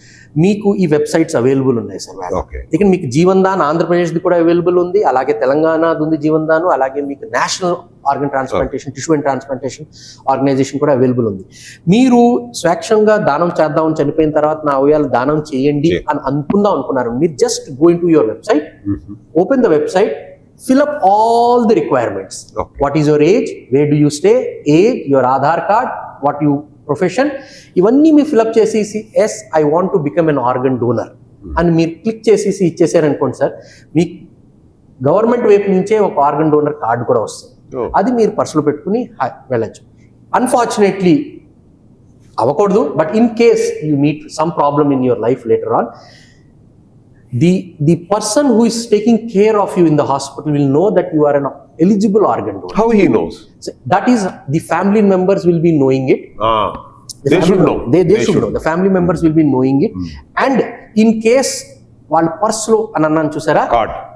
మీకు ఈ వెబ్సైట్స్ అవైలబుల్ ఉన్నాయి సార్. ఓకే. ఇక మీకు జీవన్ దాన్ ఆంధ్రప్రదేశ్ది కూడా అవైలబుల్ ఉంది, అలాగే తెలంగాణది ఉంది జీవన్ దాన్, అలాగే మీకు national organ transplantation tissue and transplantation organisation కూడా అవైలబుల్ ఉంది. మీరు స్వేచ్ఛంగా దానం చేద్దామని చనిపోయిన తర్వాత నా అవయాలు దానం చేయండి అని అనుకున్నారు, మీరు just go in to your website, open the website, fill up all the requirements. Okay. What is your age, where do you stay, age, your Aadhaar card, what you profession, ఇవన్నీ మీరు ఫిల్అప్ చేసేసి yes I want to become an organ donor అని మీరు click చేసేసి ఇచ్చేసారనుకోండి sir, మీకు government వైపు నుంచే ఒక ఆర్గన్ డోనర్ కార్డు కూడా వస్తుంది. అది మీరు పర్సులో పెట్టుకుని వెళ్ళచ్చు. అన్ఫార్చునేట్లీ అవ్వకూడదు, but in case you meet some problem in your life later on, the person who is taking care of you in the hospital will know that you are an eligible organ donor. How he knows? So that is, the family members will be knowing it. They should know. They should know. The family members will be knowing it. And in case వాళ్ళ పర్సులో అని అన్నాను చూసారా,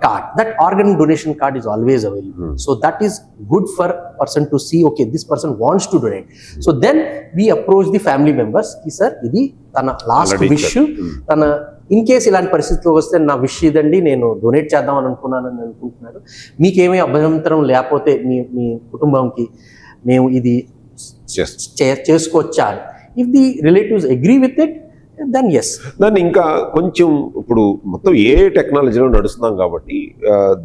card, that organ donation card is always available. So that is good for person to see, okay this person wants to donate. So then we approach the family members కి sir ఇది తన last wish, తన in case ఇలాంటి పరిస్థితిలో వస్తే నా wish ఇదండి, నేను డొనేట్ చేద్దామని అనుకుంటున్నాను, మీకేమీ అభ్యంతరం లేకపోతే మీ కుటుంబంకి మేము ఇది చేసుకోవచ్చా. If the relatives agree with it, then yes. దాన్ని ఇంకా కొంచెం ఇప్పుడు మొత్తం ఏ టెక్నాలజీలో నడుస్తున్నాం కాబట్టి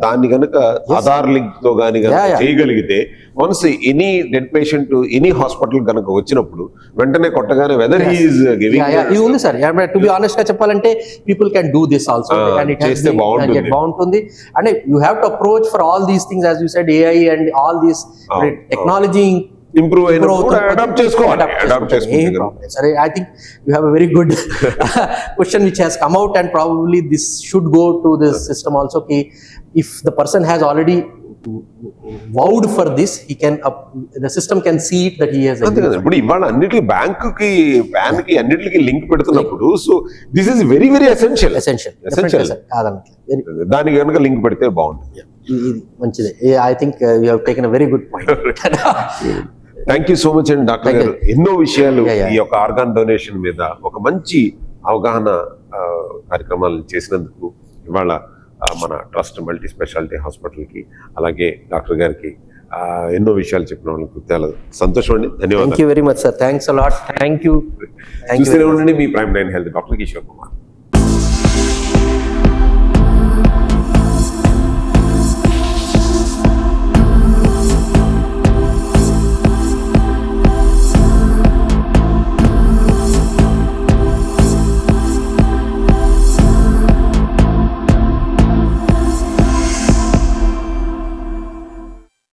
దాన్ని కనుక ఆధార్ లింక్ తో కానీ చేయగలిగితే, once any dead patient any hospital కనుక వచ్చినప్పుడు వెంటనే కొట్టగానే వెదర్ హి ఈస్ గివింగ్, ఇది ఉంది సార్. టు బి ఆనెస్ట్ గా చెప్పాలంటే people can do this also, and it చేస్తే బాగుంటుంది. And you have to approach for all these things, as you said AI and all these technology improve అయినప్పుడు adapt చేసుకోవాలి. Sorry, I think you have a very good question which has come out, and probably this should go to this system also. If the person has already vowed for this, he can the system can see it that he has. ఇప్పుడు ఇవాళ అన్నిటికీ బ్యాంకుకి pan కి అన్నిటికీ link పెడుతున్నప్పుడు, so this is very very essential. దానికి కనుక link పెడితే బాగుంటుంది. ఇది మంచిదే. I think you have taken a very good point. Thank you so much అండి డాక్టర్ గారు. ఎన్నో విషయాలు ఈ యొక్క ఆర్గాన్ డొనేషన్ మీద ఒక మంచి అవగాహన కార్యక్రమాలను చేసినందుకు ఇవాళ మన ట్రస్ట్ మల్టీ స్పెషాలిటీ హాస్పిటల్కి అలాగే డాక్టర్ గారికి ఎన్నో విషయాలు చెప్పిన వాళ్ళకి చాలా సంతోషం అండి. ధన్యవాదాలు. Thank you very much sir. Thanks a lot. Thank you. చూస్తూనే ఉండండి మీ prime 9 health. Doctor Kishore Kumar.